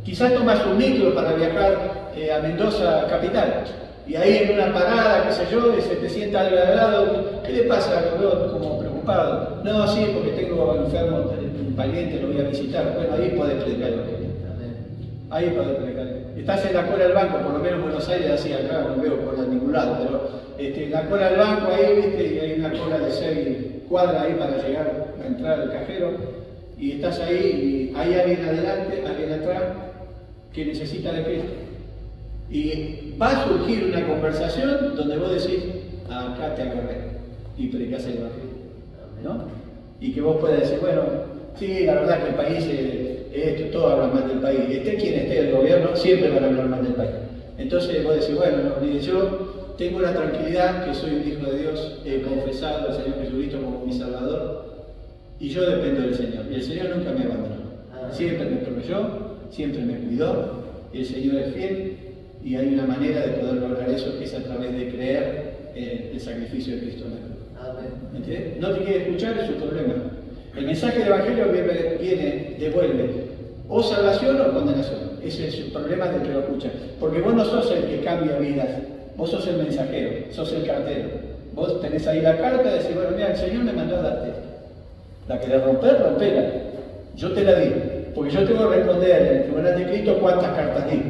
Quizás tomas un micro para viajar a Mendoza capital, y ahí en una parada, qué sé yo, y se te sienta alguien al lado, ¿qué le pasa? Lo veo como preocupado. No, sí, porque tengo enfermo un pariente, lo voy a visitar. Bueno, ahí podés predicar el Evangelio. Ahí podés predicar. Estás en la cola del banco, por lo menos en Buenos Aires, así acá no veo cola en ningún lado, pero en la cola del banco ahí, viste, y hay una cola de 6 cuadras ahí para llegar a entrar al cajero, y estás ahí, y hay alguien adelante, alguien atrás, que necesita de Cristo. Y va a surgir una conversación donde vos decís, acá te agarré, y predicás el Evangelio. ¿no? Y que vos puedas decir, bueno, sí, la verdad que el país, esto, todos hablan mal del país, esté quien esté el gobierno, siempre van a hablar mal del país. Entonces vos decís, bueno, no, mire, yo tengo la tranquilidad que soy un hijo de Dios, he confesado al Señor Jesucristo como mi Salvador, y yo dependo del Señor, y el Señor nunca me abandonó. Siempre me proveyó, siempre me cuidó, y el Señor es fiel, y hay una manera de poder lograr eso, que es a través de creer en el sacrificio de Cristo en la cruz. ¿Entiendes? No te quiere escuchar, es su problema. El mensaje del Evangelio viene, devuelve o salvación o condenación. Ese es el problema del que lo escucha. Porque vos no sos el que cambia vidas, vos sos el mensajero, sos el cartero. Vos tenés ahí la carta y decís, bueno, mira, el Señor me mandó a darte esto. La querés romper, rompela. Yo te la di, porque yo tengo que responder en el tribunal de Cristo cuántas cartas di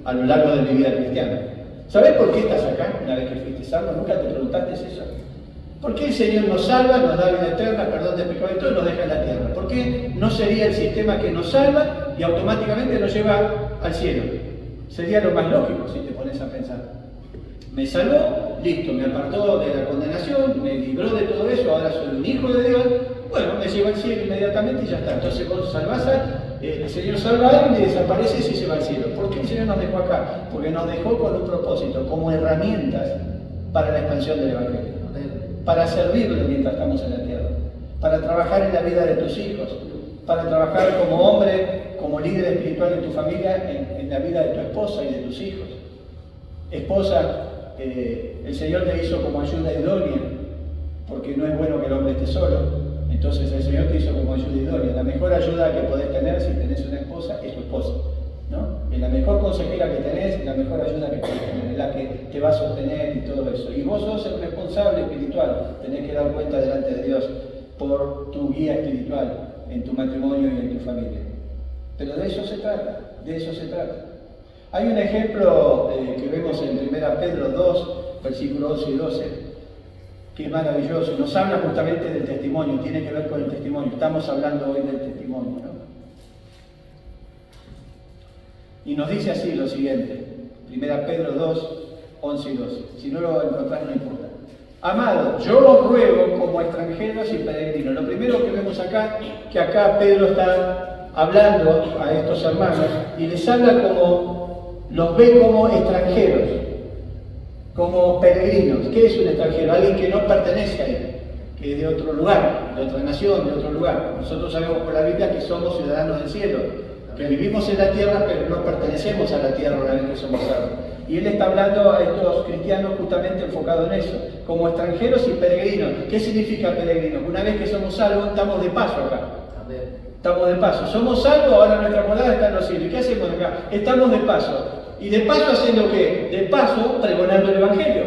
a lo largo de mi vida cristiana. ¿Sabés por qué estás acá una vez que fuiste salvo? ¿Nunca te preguntaste eso? ¿Por qué el Señor nos salva, nos da vida eterna, perdón de pecado y todo, y nos deja en la tierra? ¿Por qué no sería el sistema que nos salva y automáticamente nos lleva al cielo? Sería lo más lógico si te pones a pensar. Me salvó, listo, me apartó de la condenación, me libró de todo eso, ahora soy un hijo de Dios, bueno, me lleva al cielo inmediatamente y ya está. Entonces vos salvás el Señor salva a alguien y desaparece y se va al cielo. ¿Por qué el Señor nos dejó acá? Porque nos dejó con un propósito, como herramientas para la expansión del Evangelio. Para servirle mientras estamos en la tierra, para trabajar en la vida de tus hijos, para trabajar como hombre, como líder espiritual de tu familia, en la vida de tu esposa y de tus hijos. Esposa, el Señor te hizo como ayuda idónea, porque no es bueno que el hombre esté solo. Entonces el Señor te hizo como ayuda idónea. La mejor ayuda que podés tener si tenés una esposa es tu esposa, ¿no? Es la mejor consejera que tenés, la mejor ayuda que podés tener, la que te va a sostener y todo eso. Y vos sos el responsable espiritual, tenés que dar cuenta delante de Dios por tu guía espiritual en tu matrimonio y en tu familia. Pero de eso se trata, de eso se trata. Hay un ejemplo que vemos en 1 Pedro 2, versículos 11 y 12, que es maravilloso, nos habla justamente del testimonio, tiene que ver con el testimonio. Estamos hablando hoy del testimonio, ¿no? Y nos dice así lo siguiente, 1 Pedro 2, 11 y 12. Si no lo encontrás, no importa. Amado, yo os ruego como extranjeros y peregrinos. Lo primero que vemos acá, que acá Pedro está hablando a estos hermanos y les habla como, los ve como extranjeros, como peregrinos. ¿Qué es un extranjero? Alguien que no pertenece ahí, que es de otro lugar, de otra nación, de otro lugar. Nosotros sabemos por la Biblia que somos ciudadanos del cielo, que vivimos en la tierra, pero no pertenecemos a la tierra una vez que somos salvos. Y él está hablando a estos cristianos justamente enfocado en eso, como extranjeros y peregrinos. ¿Qué significa peregrinos? Una vez que somos salvos, estamos de paso acá. Estamos de paso. Somos salvos, ahora nuestra morada está en los cielos. ¿Y qué hacemos acá? Estamos de paso. ¿Y de paso haciendo qué? De paso pregonando el Evangelio.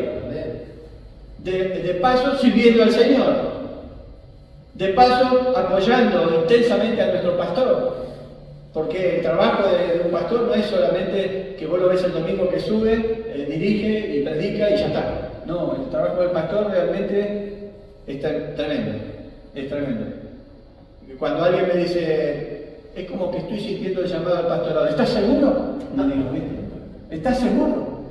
De paso sirviendo al Señor. De paso apoyando intensamente a nuestro pastor. Porque el trabajo de un pastor no es solamente que vos lo ves el domingo que sube, dirige y predica y ya está. No, el trabajo del pastor realmente es tremendo. Es tremendo. Cuando alguien me dice, es como que estoy sintiendo el llamado al pastorado, ¿estás seguro? No digo, ¿viste? ¿Estás seguro?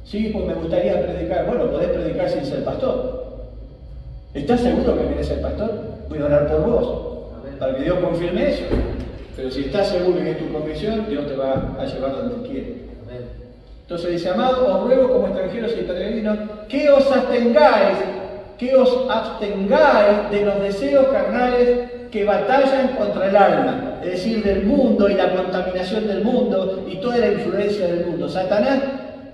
Sí, pues me gustaría predicar. Bueno, podés predicar sin ser pastor. ¿Estás seguro que querés ser pastor? Voy a orar por vos, para que Dios confirme eso. Pero si estás seguro que es tu convicción, Dios te va a llevar donde quiere. Entonces dice, amado, os ruego como extranjeros y peregrinos, que os abstengáis de los deseos carnales que batallan contra el alma, es decir, del mundo y la contaminación del mundo y toda la influencia del mundo. Satanás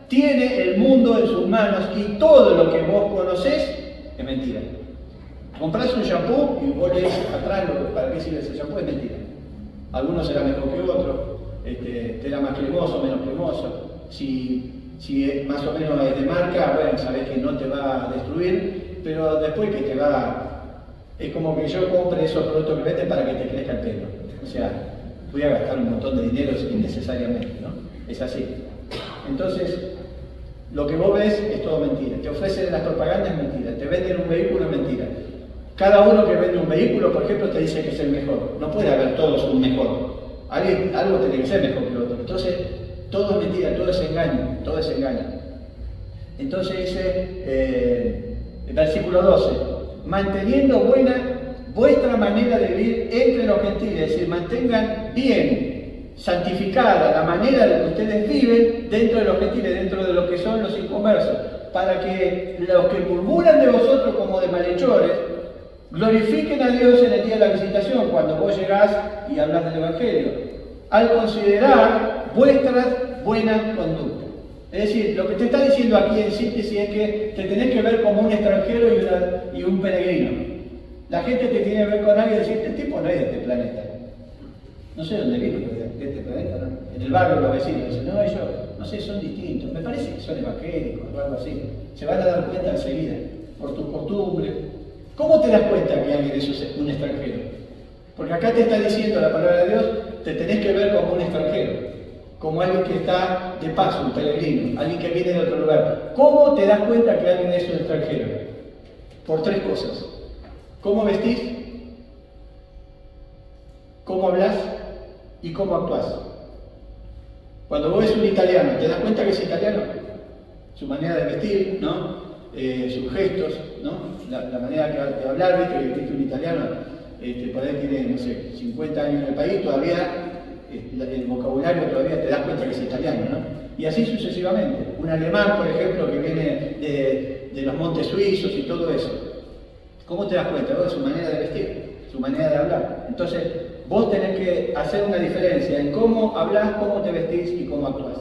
tiene el mundo en sus manos y todo lo que vos conocés es mentira. Comprás un shampoo y vos lees atrás para qué sirve ese shampoo, es mentira. Algunos será mejor que otro, será más cremoso, menos cremoso. Si es más o menos de marca, bueno, sabés que no te va a destruir, pero después que te va... Es como que yo compre esos productos que venden para que te crezca el pelo. O sea, voy a gastar un montón de dinero innecesariamente, ¿no? Es así. Entonces, lo que vos ves es todo mentira. Te ofrecen las propagandas, es mentira. Te venden un vehículo, es mentira. Cada uno que vende un vehículo, por ejemplo, te dice que es el mejor. No puede haber todos un mejor. Algo tiene que ser mejor que otro. Entonces, todo es mentira, todo es engaño, todo es engaño. Entonces dice, el versículo 12, manteniendo vuestra manera de vivir entre los gentiles, es decir, mantengan bien, santificada la manera de que ustedes viven dentro de los gentiles, dentro de lo que son los inconversos, para que los que murmuran de vosotros como de malhechores, glorifiquen a Dios en el día de la visitación, cuando vos llegás y hablas del Evangelio, al considerar vuestras buenas conductas. Es decir, lo que te está diciendo aquí en síntesis es que te tenés que ver como un extranjero y un peregrino. La gente te tiene que ver con alguien y decir, este tipo no es de este planeta. No sé dónde vino, de este planeta, ¿no? En el barrio los vecinos dicen, no, ellos, no sé, son distintos. Me parece que son evangélicos o algo así. Se van a dar cuenta enseguida, por tu costumbre. ¿Cómo te das cuenta que alguien es un extranjero? Porque acá te está diciendo la palabra de Dios, te tenés que ver como un extranjero, como alguien que está de paso, un peregrino, alguien que viene de otro lugar. ¿Cómo te das cuenta que alguien es un extranjero? Por tres cosas. ¿Cómo vestís? ¿Cómo hablas? ¿Y cómo actuás? Cuando vos ves un italiano, ¿te das cuenta que es italiano? Su manera de vestir, ¿no? Sus gestos, ¿no? La manera de hablar, ¿viste? Un italiano, por ahí tiene, no sé, 50 años en el país, todavía el vocabulario todavía te das cuenta que es italiano, ¿no? Y así sucesivamente. Un alemán, por ejemplo, que viene de los montes suizos y todo eso. ¿Cómo te das cuenta? De su manera de vestir, su manera de hablar. Entonces, vos tenés que hacer una diferencia en cómo hablas, cómo te vestís y cómo actuás.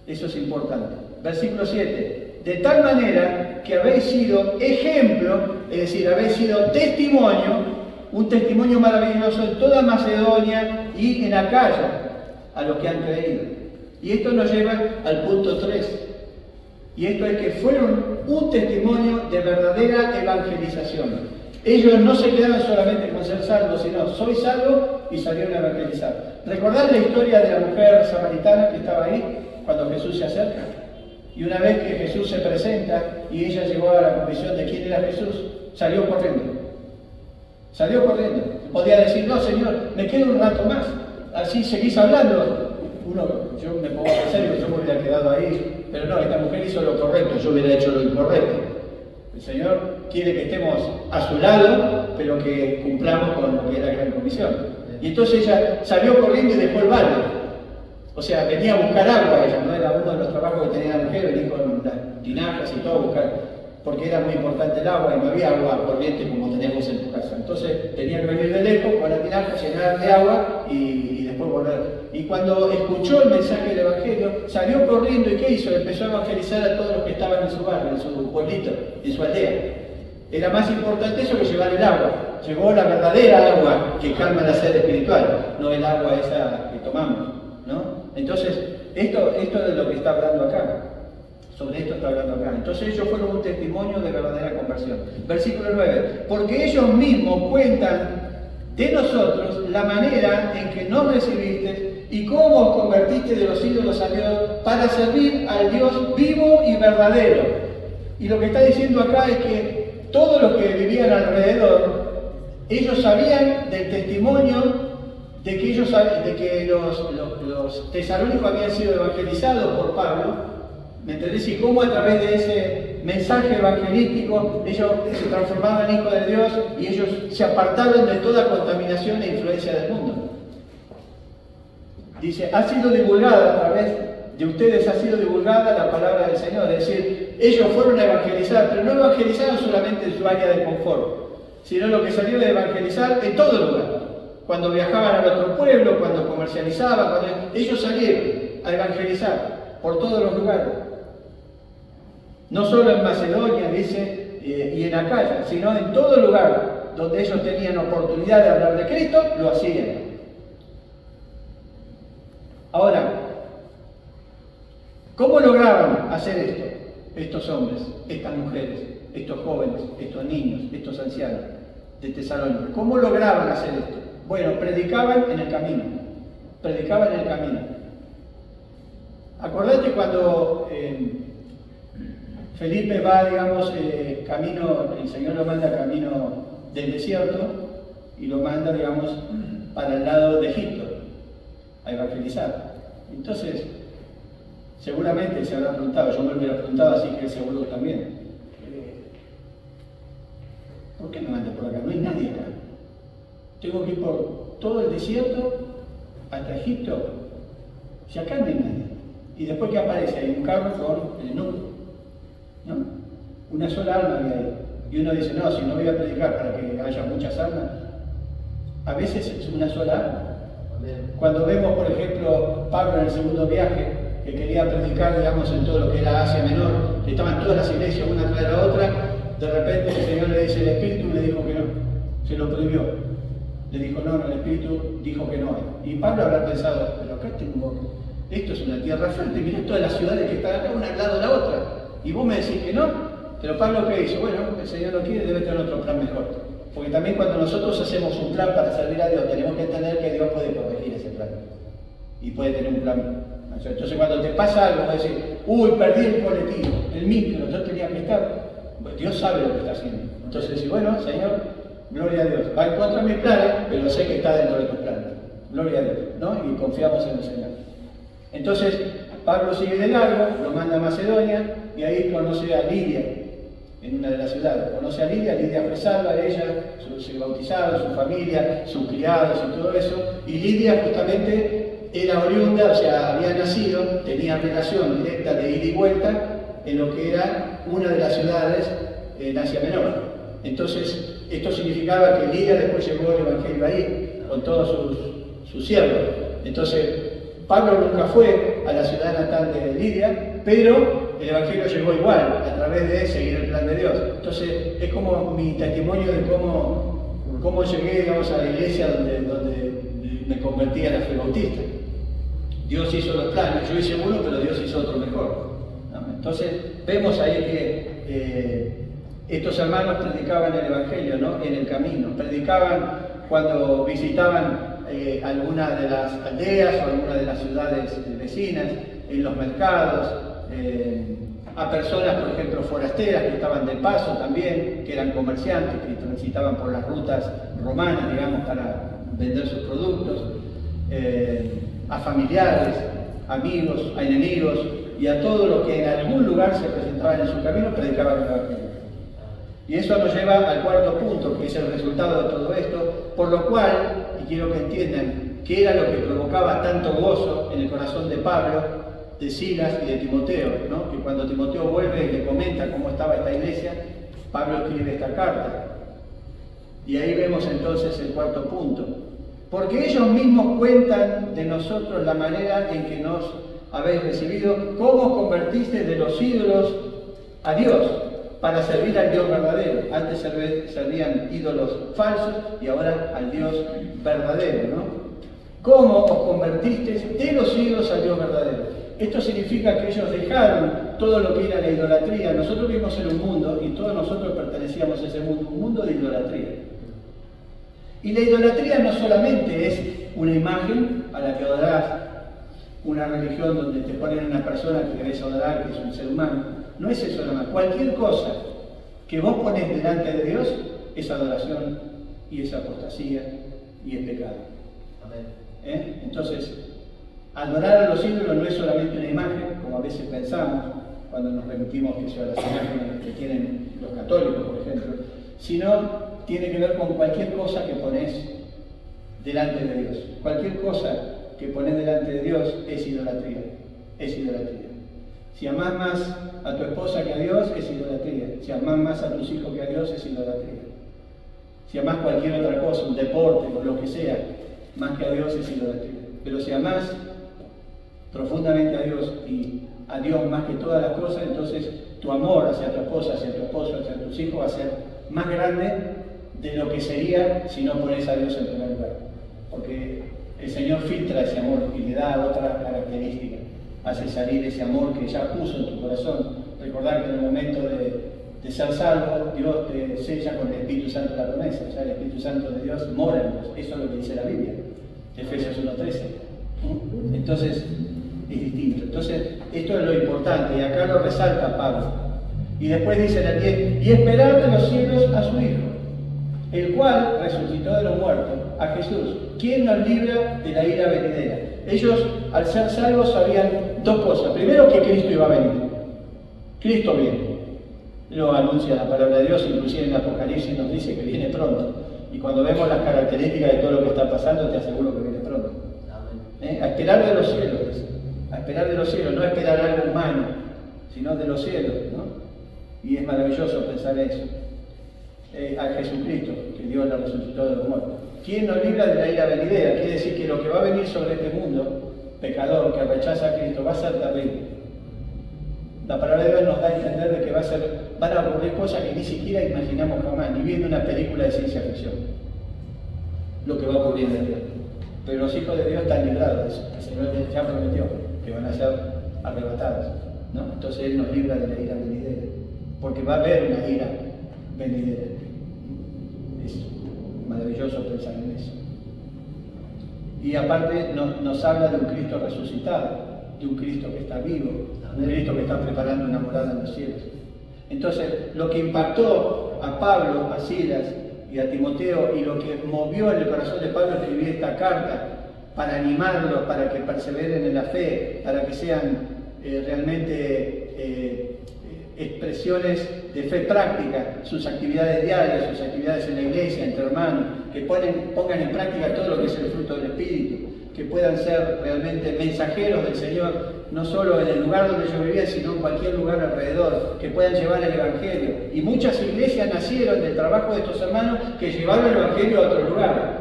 Eso es importante. Versículo 7. De tal manera que habéis sido ejemplo, es decir, habéis sido testimonio, un testimonio maravilloso en toda Macedonia y en Acaya, a los que han creído. Y esto nos lleva al punto 3. Y esto es que fueron un testimonio de verdadera evangelización. Ellos no se quedaron solamente con ser salvos, sino soy salvo y salieron a evangelizar. ¿Recordás la historia de la mujer samaritana que estaba ahí cuando Jesús se acerca? Y una vez que Jesús se presenta y ella llegó a la convicción de quién era Jesús, salió corriendo. Salió corriendo. Podía decir, no, Señor, me quedo un rato más. Así seguís hablando. Yo me pongo en serio, yo me hubiera quedado ahí. Pero no, esta mujer hizo lo correcto, yo hubiera hecho lo incorrecto. El Señor quiere que estemos a su lado, pero que cumplamos con lo que es la gran comisión. Y entonces ella salió corriendo y dejó el balde. O sea, venía a buscar agua ella, no era uno de los trabajos que tenía la mujer, venía con las tinajas y todo a buscar, porque era muy importante el agua y no había agua corriente como tenemos en tu casa. Entonces tenía que venir de lejos con la tinaja, llenar de agua y después volver. Y cuando escuchó el mensaje del Evangelio, salió corriendo y ¿qué hizo? Empezó a evangelizar a todos los que estaban en su barrio, en su pueblito, en su aldea. Era más importante eso que llevar el agua. Llegó la verdadera agua que calma la sed espiritual, no el agua esa que tomamos, ¿no? Entonces, esto es de lo que está hablando acá. Sobre esto está hablando acá. Entonces ellos fueron un testimonio de verdadera conversión. Versículo 9. Porque ellos mismos cuentan de nosotros la manera en que nos recibiste y cómo os convertiste de los ídolos a Dios para servir al Dios vivo y verdadero. Y lo que está diciendo acá es que todos los que vivían alrededor, ellos sabían del testimonio de que los tesalónicos habían sido evangelizados por Pablo, ¿me entendés? Y cómo a través de ese mensaje evangelístico ellos se transformaban en hijos de Dios y ellos se apartaron de toda contaminación e influencia del mundo. Dice, ha sido divulgada a través de ustedes, ha sido divulgada la palabra del Señor. Es decir, ellos fueron a evangelizar, pero no evangelizaron solamente en su área de confort, sino lo que salió de evangelizar en todo lugar. Cuando viajaban al otro pueblo, cuando comercializaban, ellos salieron a evangelizar por todos los lugares. No solo en Macedonia, dice, y en Acaya, sino en todo lugar donde ellos tenían oportunidad de hablar de Cristo, lo hacían. Ahora, ¿cómo lograban hacer esto? Estos hombres, estas mujeres, estos jóvenes, estos niños, estos ancianos de Tesalónica. ¿Cómo lograban hacer esto? Bueno, predicaban en el camino. Predicaban en el camino. Acordate cuando Felipe va, digamos, camino, el Señor lo manda camino del desierto y lo manda, digamos, para el lado de Egipto, a evangelizar. Entonces, seguramente se habrá preguntado, yo me lo hubiera preguntado, así que seguro también. ¿Por qué me manda por acá? No hay nadie acá. Tengo que ir por todo el desierto hasta Egipto. Si acá no hay nadie. Y después que aparece, hay un carro con el nudo, ¿no? Una sola alma había ahí. Y uno dice, no, si no voy a predicar para que haya muchas almas. A veces es una sola alma. Cuando vemos, por ejemplo, Pablo en el segundo viaje, que quería predicar, digamos, en todo lo que era Asia Menor, que estaban todas las iglesias una tras la otra, de repente el Señor le dice, el Espíritu le dijo que no, se lo prohibió. Le dijo, no, el Espíritu dijo que no. Y Pablo habrá pensado, pero acá esto es una tierra fuerte, mirá todas las ciudades que están acá, una al lado de la otra, y vos me decís que no. Pero Pablo, ¿qué hizo? Bueno, el Señor no quiere, debe tener otro plan mejor. Porque también cuando nosotros hacemos un plan para servir a Dios, tenemos que entender que Dios puede corregir ese plan. Y puede tener un plan. Entonces cuando te pasa algo, vas a decir, uy, perdí el colectivo, el micro, yo tenía que estar. Pues Dios sabe lo que está haciendo. Entonces decís, bueno, Señor, gloria a Dios. Va en contra de mis planes, pero sé que está dentro de tus planes. Gloria a Dios, ¿no? Y confiamos en el Señor. Entonces, Pablo sigue de largo, lo manda a Macedonia, y ahí conoce a Lidia, en una de las ciudades. Conoce a Lidia fue salva, ella, se bautizaron, su familia, sus criados y todo eso. Y Lidia justamente era oriunda, o sea, había nacido, tenía relación directa de ida y vuelta en lo que era una de las ciudades en Asia Menor. Entonces, esto significaba que Lidia después llevó el Evangelio ahí, con todos sus siervos. Entonces, Pablo nunca fue a la ciudad natal de Lidia, pero el Evangelio llegó igual, a través de seguir el plan de Dios. Entonces, es como mi testimonio de cómo llegué, digamos, a la iglesia donde me convertí a la fe bautista. Dios hizo los planes, yo hice uno, pero Dios hizo otro mejor. Entonces, vemos ahí que estos hermanos predicaban el Evangelio, ¿no? En el camino, predicaban cuando visitaban alguna de las aldeas o alguna de las ciudades vecinas, en los mercados, a personas, por ejemplo, forasteras que estaban de paso también, que eran comerciantes, que transitaban por las rutas romanas, digamos, para vender sus productos, a familiares, amigos, a enemigos, y a todo lo que en algún lugar se presentaban en su camino, predicaban el Evangelio. Y eso nos lleva al cuarto punto, que es el resultado de todo esto, por lo cual, y quiero que entiendan, que era lo que provocaba tanto gozo en el corazón de Pablo, de Silas y de Timoteo, ¿no? Que cuando Timoteo vuelve y le comenta cómo estaba esta iglesia, Pablo escribe esta carta. Y ahí vemos entonces el cuarto punto. Porque ellos mismos cuentan de nosotros la manera en que nos habéis recibido, cómo os convertiste de los ídolos a Dios, para servir al Dios verdadero. Antes servían ídolos falsos y ahora al Dios verdadero, ¿no? ¿Cómo os convertisteis de los ídolos al Dios verdadero? Esto significa que ellos dejaron todo lo que era la idolatría. Nosotros vivimos en un mundo, y todos nosotros pertenecíamos a ese mundo, un mundo de idolatría. Y la idolatría no solamente es una imagen a la que adorás, una religión donde te ponen una persona que querés adorar, que es un ser humano. No es eso nada más. Cualquier cosa que vos pones delante de Dios es adoración y es apostasía y es pecado. Amén. Entonces, adorar a los ídolos no es solamente una imagen, como a veces pensamos cuando nos remitimos a las imágenes que tienen los católicos, por ejemplo, sino tiene que ver con cualquier cosa que pones delante de Dios. Cualquier cosa que pones delante de Dios es idolatría. Es idolatría. Si amás más a tu esposa que a Dios, es idolatría. Si amás más a tus hijos que a Dios, es idolatría. Si amás cualquier otra cosa, un deporte o lo que sea, más que a Dios, es idolatría. Pero si amás profundamente a Dios y a Dios más que todas las cosas, entonces tu amor hacia tu esposa, hacia tu esposo, hacia tus hijos va a ser más grande de lo que sería si no pones a Dios en primer lugar. Porque el Señor filtra ese amor y le da otra característica. Hace salir ese amor que ya puso en tu corazón. Recordar que en el momento de ser salvo, Dios te sella con el Espíritu Santo la promesa. O sea, el Espíritu Santo de Dios mora en vos. Eso es lo que dice la Biblia. Efesios 1:13. Entonces, es distinto. Entonces, esto es lo importante. Y acá lo resalta Pablo. Y después dice en el 10, y esperar de los cielos a su Hijo, el cual resucitó de los muertos, a Jesús, quien nos libra de la ira venidera. Ellos, al ser salvos, sabían dos cosas. Primero, que Cristo iba a venir. Cristo viene. lo anuncia la palabra de Dios, inclusive en el Apocalipsis nos dice que viene pronto. Y cuando vemos las características de todo lo que está pasando, te aseguro que viene pronto. A esperar de los cielos, a esperar de los cielos, no a esperar algo humano, sino de los cielos, ¿no? Y es maravilloso pensar eso. A Jesucristo, que Dios lo resucitó de los muertos. ¿Quién nos libra de la ira venidera? Quiere decir que lo que va a venir sobre este mundo, pecador, que rechaza a Cristo, va a ser terrible. La palabra de Dios nos da a entender de que van a ocurrir cosas que ni siquiera imaginamos jamás, ni viendo una película de ciencia ficción, lo que va a ocurrir en Dios. Pero los hijos de Dios están librados de eso. El Señor ya prometió que van a ser arrebatados, ¿no? Entonces Él nos libra de la ira venidera, porque va a haber una ira venidera. Es maravilloso pensar en eso. Y aparte nos habla de un Cristo resucitado, de un Cristo que está vivo, un Cristo que está preparando una morada en los cielos. Entonces, lo que impactó a Pablo, a Silas y a Timoteo, y lo que movió en el corazón de Pablo a escribir esta carta, para animarlos, para que perseveren en la fe, para que sean realmente expresiones de fe práctica, sus actividades diarias, sus actividades en la iglesia, entre hermanos, que pongan en práctica todo lo que es el fruto del Espíritu, que puedan ser realmente mensajeros del Señor, no solo en el lugar donde ellos vivían, sino en cualquier lugar alrededor, que puedan llevar el Evangelio. Y muchas iglesias nacieron del trabajo de estos hermanos que llevaron el Evangelio a otro lugar.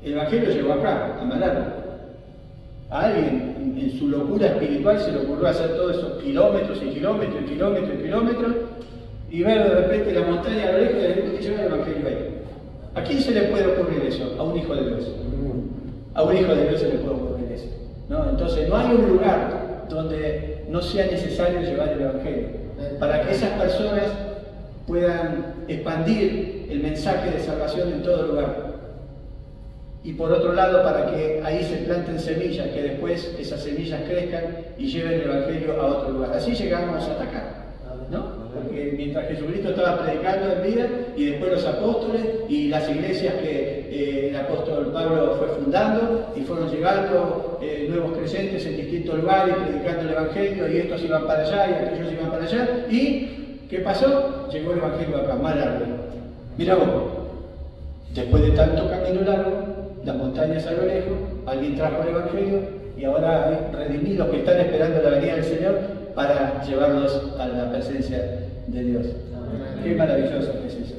El Evangelio llegó acá, a Malargüe. A alguien en su locura espiritual se le ocurrió hacer todos esos kilómetros y kilómetros y kilómetros y kilómetros y ver de repente la montaña a lo lejos y de repente llevar el Evangelio ahí. ¿A quién se le puede ocurrir eso? A un hijo de Dios. A un hijo de Dios se le puede ocurrir eso, ¿no? Entonces no hay un lugar donde no sea necesario llevar el Evangelio para que esas personas puedan expandir el mensaje de salvación en todo lugar. Y por otro lado, para que ahí se planten semillas, que después esas semillas crezcan y lleven el Evangelio a otro lugar. Así llegamos hasta acá, ¿no? Porque mientras Jesucristo estaba predicando en vida, y después los apóstoles y las iglesias que el apóstol Pablo fue fundando, y fueron llegando nuevos creyentes en distintos lugares, predicando el Evangelio, y estos iban para allá y aquellos iban para allá, y ¿qué pasó? Llegó el Evangelio acá, Malargüe. Mira vos, después de tanto camino largo, las montañas a lo lejos, alguien trajo el Evangelio y ahora hay redimidos que están esperando la venida del Señor para llevarlos a la presencia de Dios. Amén. Qué maravilloso que es eso.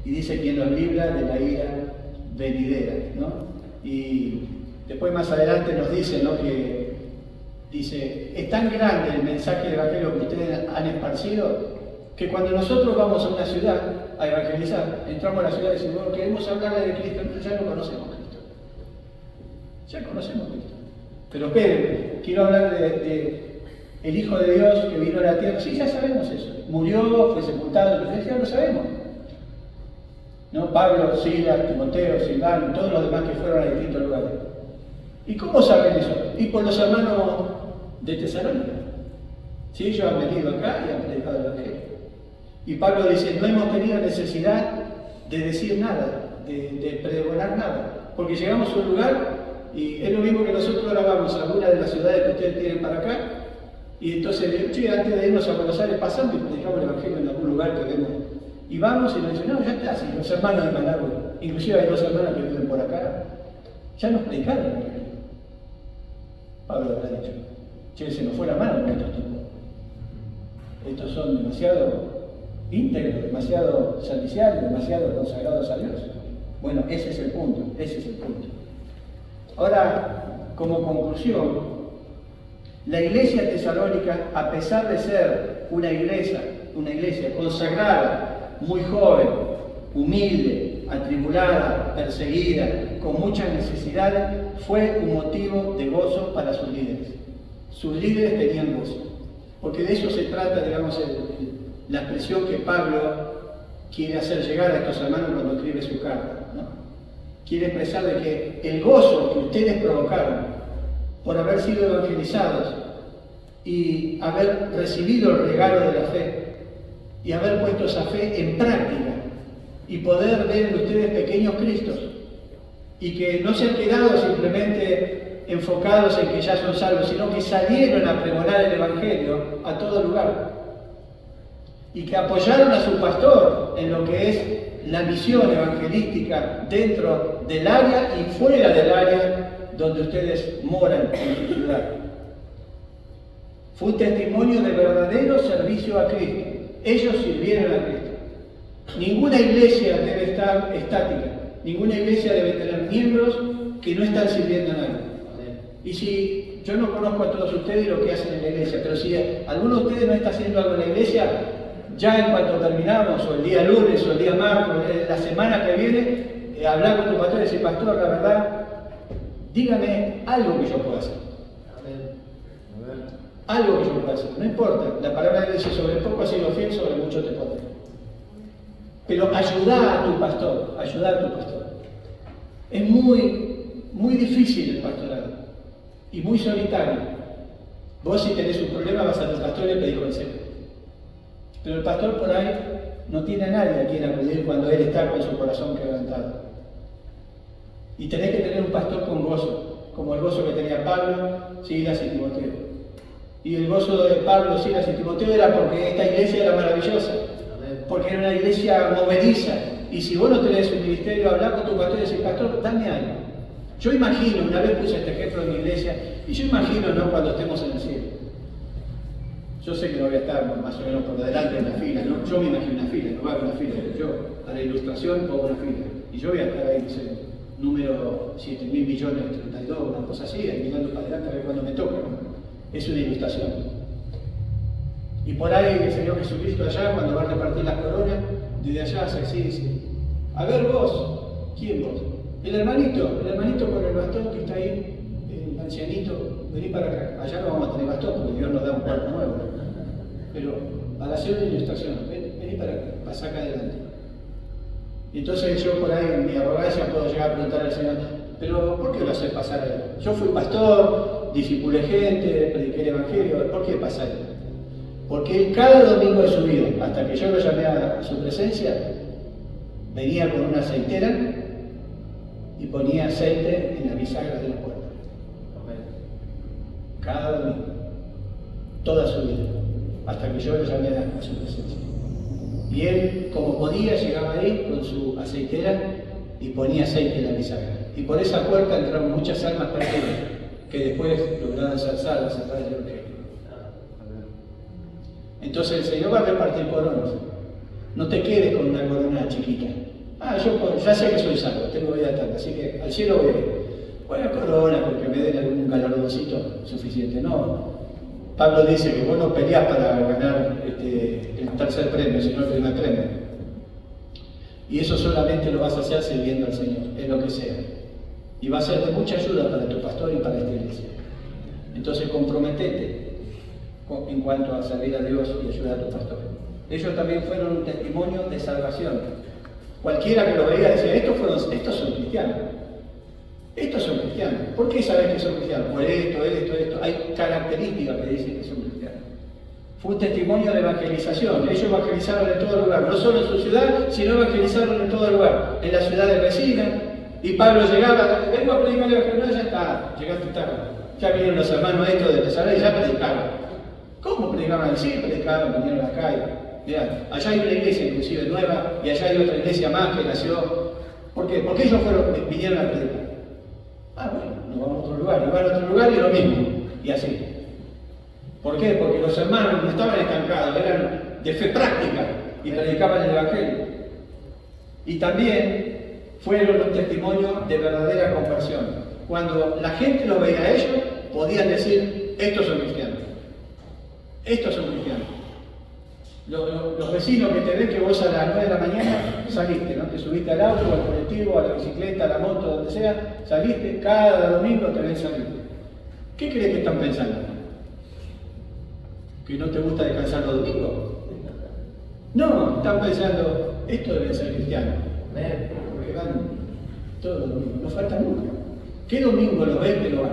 Y dice quien nos libra de la ira venidera, ¿no? Y después más adelante nos dice, ¿no? Que dice, es tan grande el mensaje del Evangelio que ustedes han esparcido, que cuando nosotros vamos a una ciudad a evangelizar, entramos a la ciudad y decimos, bueno, queremos hablarle de Cristo, ya no conocemos a Cristo. Ya conocemos a Cristo. Pero esperen, quiero hablar de el Hijo de Dios que vino a la tierra. Sí, ya sabemos eso. Murió, fue sepultado, ya lo sabemos. ¿No? Pablo, Silas, Timoteo, Silvano, todos los demás que fueron a distintos lugares. ¿Y cómo saben eso? Y por los hermanos de Tesalónica. Sí, ellos han venido acá y han predicado el Evangelio. Y Pablo dice, no hemos tenido necesidad de decir nada, de pregonar nada, porque llegamos a un lugar y es lo mismo que nosotros ahora vamos a alguna de las ciudades que ustedes tienen para acá, y entonces, che, antes de irnos a Buenos Aires pasando y predicamos el Evangelio en algún lugar que vemos, y vamos y nos dicen, no, ya está, si los hermanos de Malargüe, inclusive hay dos hermanos que viven por acá, ya nos predicaron el Evangelio. Pablo habrá dicho, che, se nos fue la mano con estos tipos. Estos son demasiado íntegros, demasiado serviciales, demasiado consagrados a Dios. Bueno, ese es el punto, ese es el punto. Ahora, como conclusión, la iglesia tesalónica, a pesar de ser una iglesia consagrada, muy joven, humilde, atribulada, perseguida, con muchas necesidades, fue un motivo de gozo para sus líderes. Sus líderes tenían gozo, porque de eso se trata, digamos, la expresión que Pablo quiere hacer llegar a estos hermanos cuando escribe su carta, ¿no? Quiere expresar de que el gozo que ustedes provocaron por haber sido evangelizados y haber recibido el regalo de la fe y haber puesto esa fe en práctica y poder ver en ustedes pequeños Cristos y que no se han quedado simplemente enfocados en que ya son salvos, sino que salieron a pregonar el Evangelio a todo lugar. y que apoyaron a su pastor en lo que es la misión evangelística dentro del área y fuera del área donde ustedes moran en su ciudad. Fue un testimonio de verdadero servicio a Cristo. Ellos sirvieron a Cristo. Ninguna iglesia debe estar estática. Ninguna iglesia debe tener miembros que no están sirviendo a nadie. Y si yo no conozco a todos ustedes lo que hacen en la iglesia, pero si alguno de ustedes no está haciendo algo en la iglesia, ya en cuanto terminamos, o el día lunes, o el día martes, la semana que viene, hablar con tu pastor y decir, pastor, la verdad, dígame algo que yo pueda hacer. Algo que yo pueda hacer. No importa, la palabra de Dios dice, sobre poco has sido fiel, sobre mucho te pondré. Pero ayudá a tu pastor, ayudá a tu pastor. Es muy difícil el pastorado y muy solitario. Vos si tenés un problema vas a tu pastor y le pedís consejo. Pero el pastor por ahí no tiene a nadie a quien acudir cuando él está con su corazón quebrantado. Y tenés que tener un pastor con gozo, como el gozo que tenía Pablo, Silas y Timoteo. Y el gozo de Pablo, Silas y Timoteo era porque esta iglesia era maravillosa, porque era una iglesia movediza. Y si vos no tenés un ministerio, hablar con tu pastor y decir, pastor, dame algo. Yo imagino, una vez puse este ejemplo en mi iglesia, y yo imagino, ¿no?, cuando estemos en el cielo. Yo sé que no voy a estar más o menos por delante en la fila, ¿no? Yo me imagino una fila, no voy a haber una fila, yo a la ilustración pongo una fila. Y yo voy a estar ahí, no sé, número 7.000.000.032, una cosa así, ahí mirando para adelante a ver cuándo me toca, ¿no? Es una ilustración. Y por ahí el Señor Jesucristo allá, cuando va a repartir las coronas, desde allá hace así, dice, a ver vos, ¿quién vos? El hermanito con el bastón que está ahí, el ancianito, vení para acá. Allá no vamos a tener bastón porque Dios nos da un cuerpo nuevo. Pero para hacer una ilustración, vení para acá, pasá acá adelante. Y entonces yo por ahí en mi arrogancia puedo llegar a preguntar al Señor, pero ¿por qué lo haces pasar a él? Yo fui pastor, discipulé gente, prediqué el evangelio, ¿por qué pasa él? Porque él cada domingo de su vida, hasta que yo lo llamé a su presencia, venía con una aceitera y ponía aceite en las bisagras de la puerta. Cada domingo, toda su vida, hasta que yo lo llamé a su presencia. Y él, como podía, llegaba ahí con su aceitera y ponía aceite en la bisagra. Y por esa puerta entraron muchas almas perdidas que después lograron ser salvas a través del Evangelio. Entonces el Señor va a repartir coronas. No te quedes con una corona chiquita. Yo ya sé que soy salvo, tengo vida eterna, así que al cielo voy a ir. Buena corona porque me den algún galardoncito suficiente. No. Pablo dice que vos no peleás para ganar el tercer premio, sino el primer premio. Y eso solamente lo vas a hacer sirviendo al Señor, en lo que sea. Y va a ser de mucha ayuda para tu pastor y para esta iglesia. Entonces comprometete en cuanto a servir a Dios y ayudar a tu pastor. Ellos también fueron un testimonio de salvación. Cualquiera que lo veía decía, estos son cristianos. Estos son cristianos. ¿Por qué sabes que son cristianos? Por esto. Hay características que dicen que son cristianos. Fue un testimonio de evangelización. Ellos evangelizaron en todo lugar, no solo en su ciudad, sino evangelizaron en todo lugar. En la ciudad de vecina. Y Pablo llegaba, vengo a predicar el evangelio, ya está, llegaste tarde. Ya vinieron los hermanos estos de Tesalónica y ya predicaban. ¿Cómo predicaban? Sí, predicaban, vinieron acá. Mirá, allá hay una iglesia inclusive nueva y allá hay otra iglesia más que nació. ¿Por qué? Porque ellos vinieron a predicar. Bueno, nos vamos a otro lugar, y van a otro lugar y lo mismo. Y así. ¿Por qué? Porque los hermanos no estaban estancados, eran de fe práctica y predicaban el evangelio. Y también fueron un testimonio de verdadera conversión. Cuando la gente los veía a ellos, podían decir, estos son cristianos. Estos son cristianos. Los vecinos que te ven que vos a las 9 de la mañana saliste, ¿no? Te subiste al auto, al colectivo, a la bicicleta, a la moto, donde sea, saliste, cada domingo te ven salir. ¿Qué crees que están pensando? ¿Que no te gusta descansar los domingos? No, están pensando, estos deben ser cristianos, porque van todos los domingos, no falta nunca. ¿Qué domingo los ves que lo van?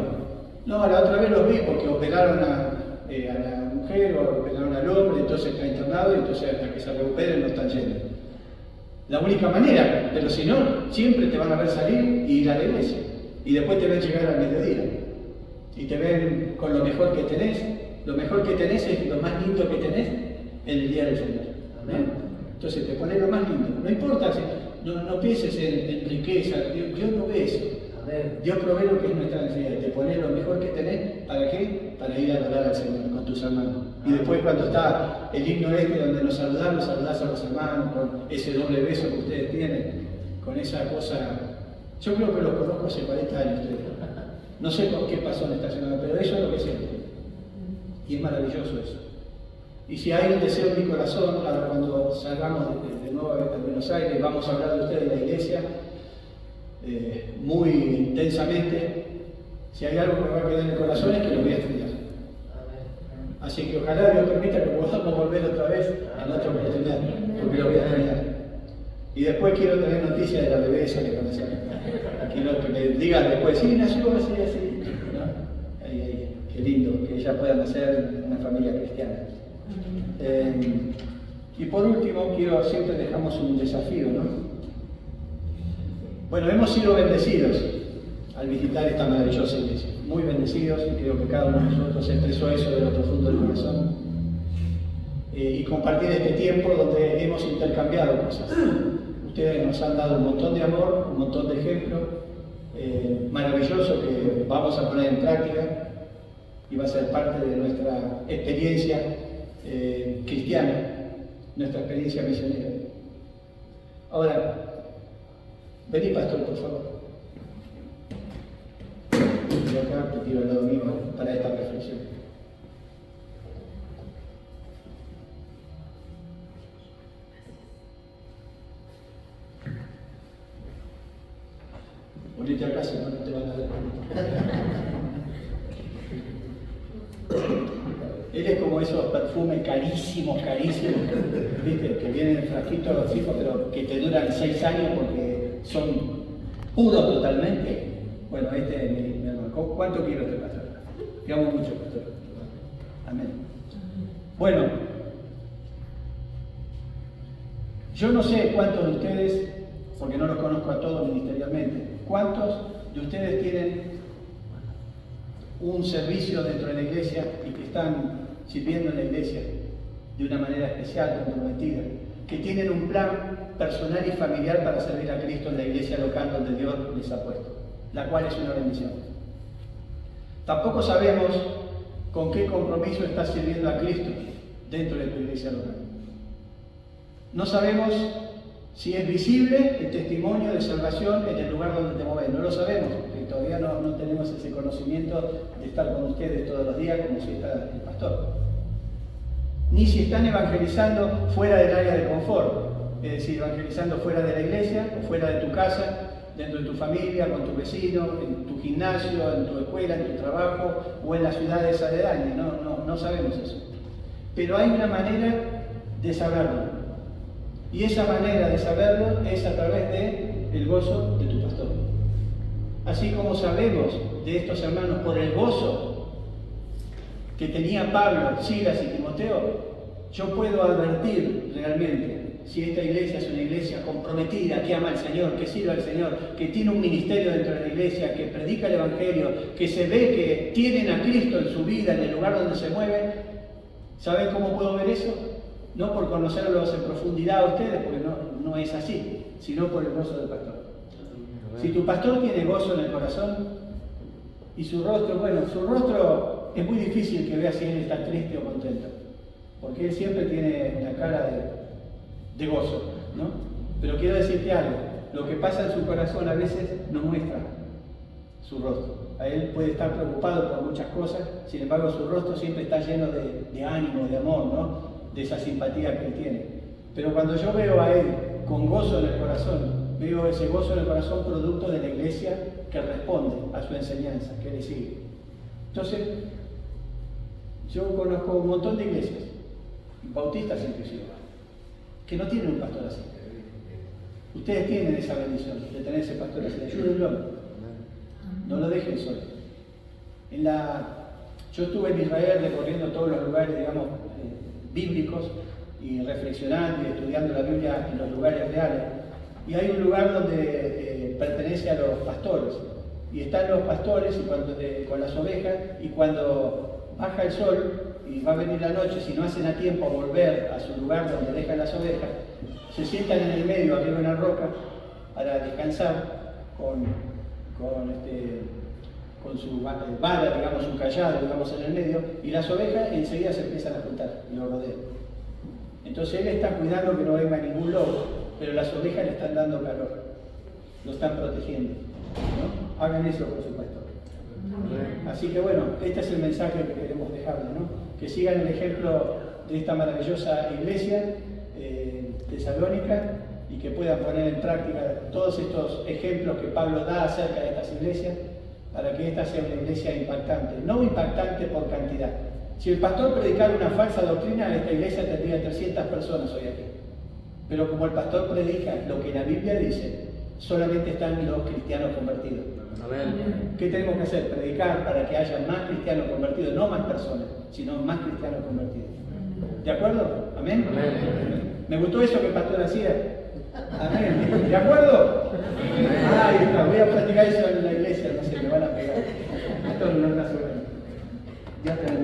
No, la otra vez los vi porque operaron a la mujer o operaron al hombre, entonces está internado y entonces hasta que se recuperen no están yendo. La única manera, pero si no, siempre te van a ver salir y ir a la iglesia. Y después te ven llegar al mediodía. Y te ven con lo mejor que tenés. Lo mejor que tenés es lo más lindo que tenés en el día del Señor. Entonces te pones lo más lindo. No importa, no pienses en riqueza, Dios no ve eso. Dios provee lo que es nuestra necesidad. Te pones lo mejor que tenés, ¿para qué? Para ir a adorar al Señor con tus hermanos. Y después cuando está el himno donde nos saludás a los hermanos, con ese doble beso que ustedes tienen, con esa cosa. Yo creo que los conozco hace 40 años ustedes. No sé por qué pasó en esta semana, pero eso es lo que siento. Y es maravilloso eso. Y si hay un deseo en mi corazón, ahora cuando salgamos de nuevo a Buenos Aires, vamos a hablar de ustedes de la iglesia muy intensamente. Si hay algo que me va a quedar en el corazón es que lo voy a estudiar. Así que ojalá Dios permita que podamos volver otra vez en otra oportunidad, porque lo voy a estudiar. Y después quiero tener noticias de la bebé esa que conocemos. Quiero que me digan después, sí, nació así, ¿no? Ahí, qué lindo, que ella pueda nacer en una familia cristiana. Y por último, siempre dejamos un desafío, ¿no? Bueno, hemos sido bendecidos al visitar esta maravillosa iglesia, muy bendecidos, y creo que cada uno de nosotros expresó eso de lo profundo del corazón. Y compartir este tiempo donde hemos intercambiado cosas. Ustedes nos han dado un montón de amor, un montón de ejemplos, maravilloso que vamos a poner en práctica y va a ser parte de nuestra experiencia cristiana, nuestra experiencia misionera. Ahora, vení, pastor, por favor. Y acá te tiro al lado mío para esta reflexión. Volvete a casa, no te van a dar. Él es como esos perfumes carísimos, ¿viste? Que vienen en frasquitos los hijos, pero que te duran 6 años porque son puros totalmente. Bueno, este es mi hermano. ¿Cuánto quiero este pastor? Te amo mucho, pastor. Amén. Bueno, yo no sé cuántos de ustedes, porque no los conozco a todos ministerialmente, cuántos de ustedes tienen un servicio dentro de la iglesia y que están sirviendo en la iglesia de una manera especial, comprometida, que tienen un plan personal y familiar para servir a Cristo en la iglesia local donde Dios les ha puesto, la cual es una bendición. Tampoco sabemos con qué compromiso estás sirviendo a Cristo dentro de tu iglesia local. No sabemos si es visible el testimonio de salvación en el lugar donde te mueves. No lo sabemos, porque todavía no tenemos ese conocimiento de estar con ustedes todos los días como si está el pastor. Ni si están evangelizando fuera del área de confort, es decir, evangelizando fuera de la iglesia o fuera de tu casa, dentro de tu familia, con tu vecino, en tu gimnasio, en tu escuela, en tu trabajo o en las ciudades aledañas. No sabemos eso. Pero hay una manera de saberlo. Y esa manera de saberlo es a través del gozo de tu pastor. Así como sabemos de estos hermanos por el gozo que tenía Pablo, Silas y Timoteo, yo puedo advertir realmente si esta iglesia es una iglesia comprometida, que ama al Señor, que sirve al Señor, que tiene un ministerio dentro de la iglesia, que predica el Evangelio, que se ve que tienen a Cristo en su vida, en el lugar donde se mueven. ¿Saben cómo puedo ver eso? No por conocerlos en profundidad a ustedes, porque no es así, sino por el gozo del pastor. Si tu pastor tiene gozo en el corazón y su rostro es muy difícil que veas si él está triste o contento, porque él siempre tiene una cara de gozo, ¿no? Pero quiero decirte algo, lo que pasa en su corazón a veces no muestra su rostro. A él puede estar preocupado por muchas cosas, sin embargo su rostro siempre está lleno de ánimo, de amor, ¿no? De esa simpatía que él tiene. Pero cuando yo veo a él con gozo en el corazón, veo ese gozo en el corazón producto de la iglesia que responde a su enseñanza, que le sigue. Entonces, yo conozco un montón de iglesias, bautistas inclusive, que no tienen un pastor así. Ustedes tienen esa bendición de tener ese pastor así. Ayúdenlo. No lo dejen solo. Yo estuve en Israel recorriendo todos los lugares, digamos, bíblicos y reflexionando y estudiando la Biblia en los lugares reales. Y hay un lugar donde pertenece a los pastores. Y están los pastores con las ovejas, y cuando baja el sol y va a venir la noche, si no hacen a tiempo volver a su lugar donde dejan las ovejas, se sientan en el medio, arriba de una roca, para descansar con su vara, digamos, un callado, digamos, en el medio, y las ovejas enseguida se empiezan a juntar y lo rodean. Entonces él está cuidando que no venga ningún lobo, pero las ovejas le están dando calor, lo están protegiendo, ¿no? Hagan eso, por supuesto. Así que bueno, este es el mensaje que queremos dejarles, ¿no? Que sigan el ejemplo de esta maravillosa iglesia tesalónica y que puedan poner en práctica todos estos ejemplos que Pablo da acerca de estas iglesias para que esta sea una iglesia impactante, no impactante por cantidad. Si el pastor predicara una falsa doctrina, esta iglesia tendría 300 personas hoy aquí. Pero como el pastor predica lo que la Biblia dice, solamente están los cristianos convertidos. Amén. ¿Qué tenemos que hacer? Predicar para que haya más cristianos convertidos, no más personas, sino más cristianos convertidos. ¿De acuerdo? ¿Amén? Amén. Me gustó eso que el pastor hacía. Amén. ¿De acuerdo? Ahí está, voy a practicar eso en la iglesia, no sé, me van a pegar. Esto no es una sola. Ya tenemos.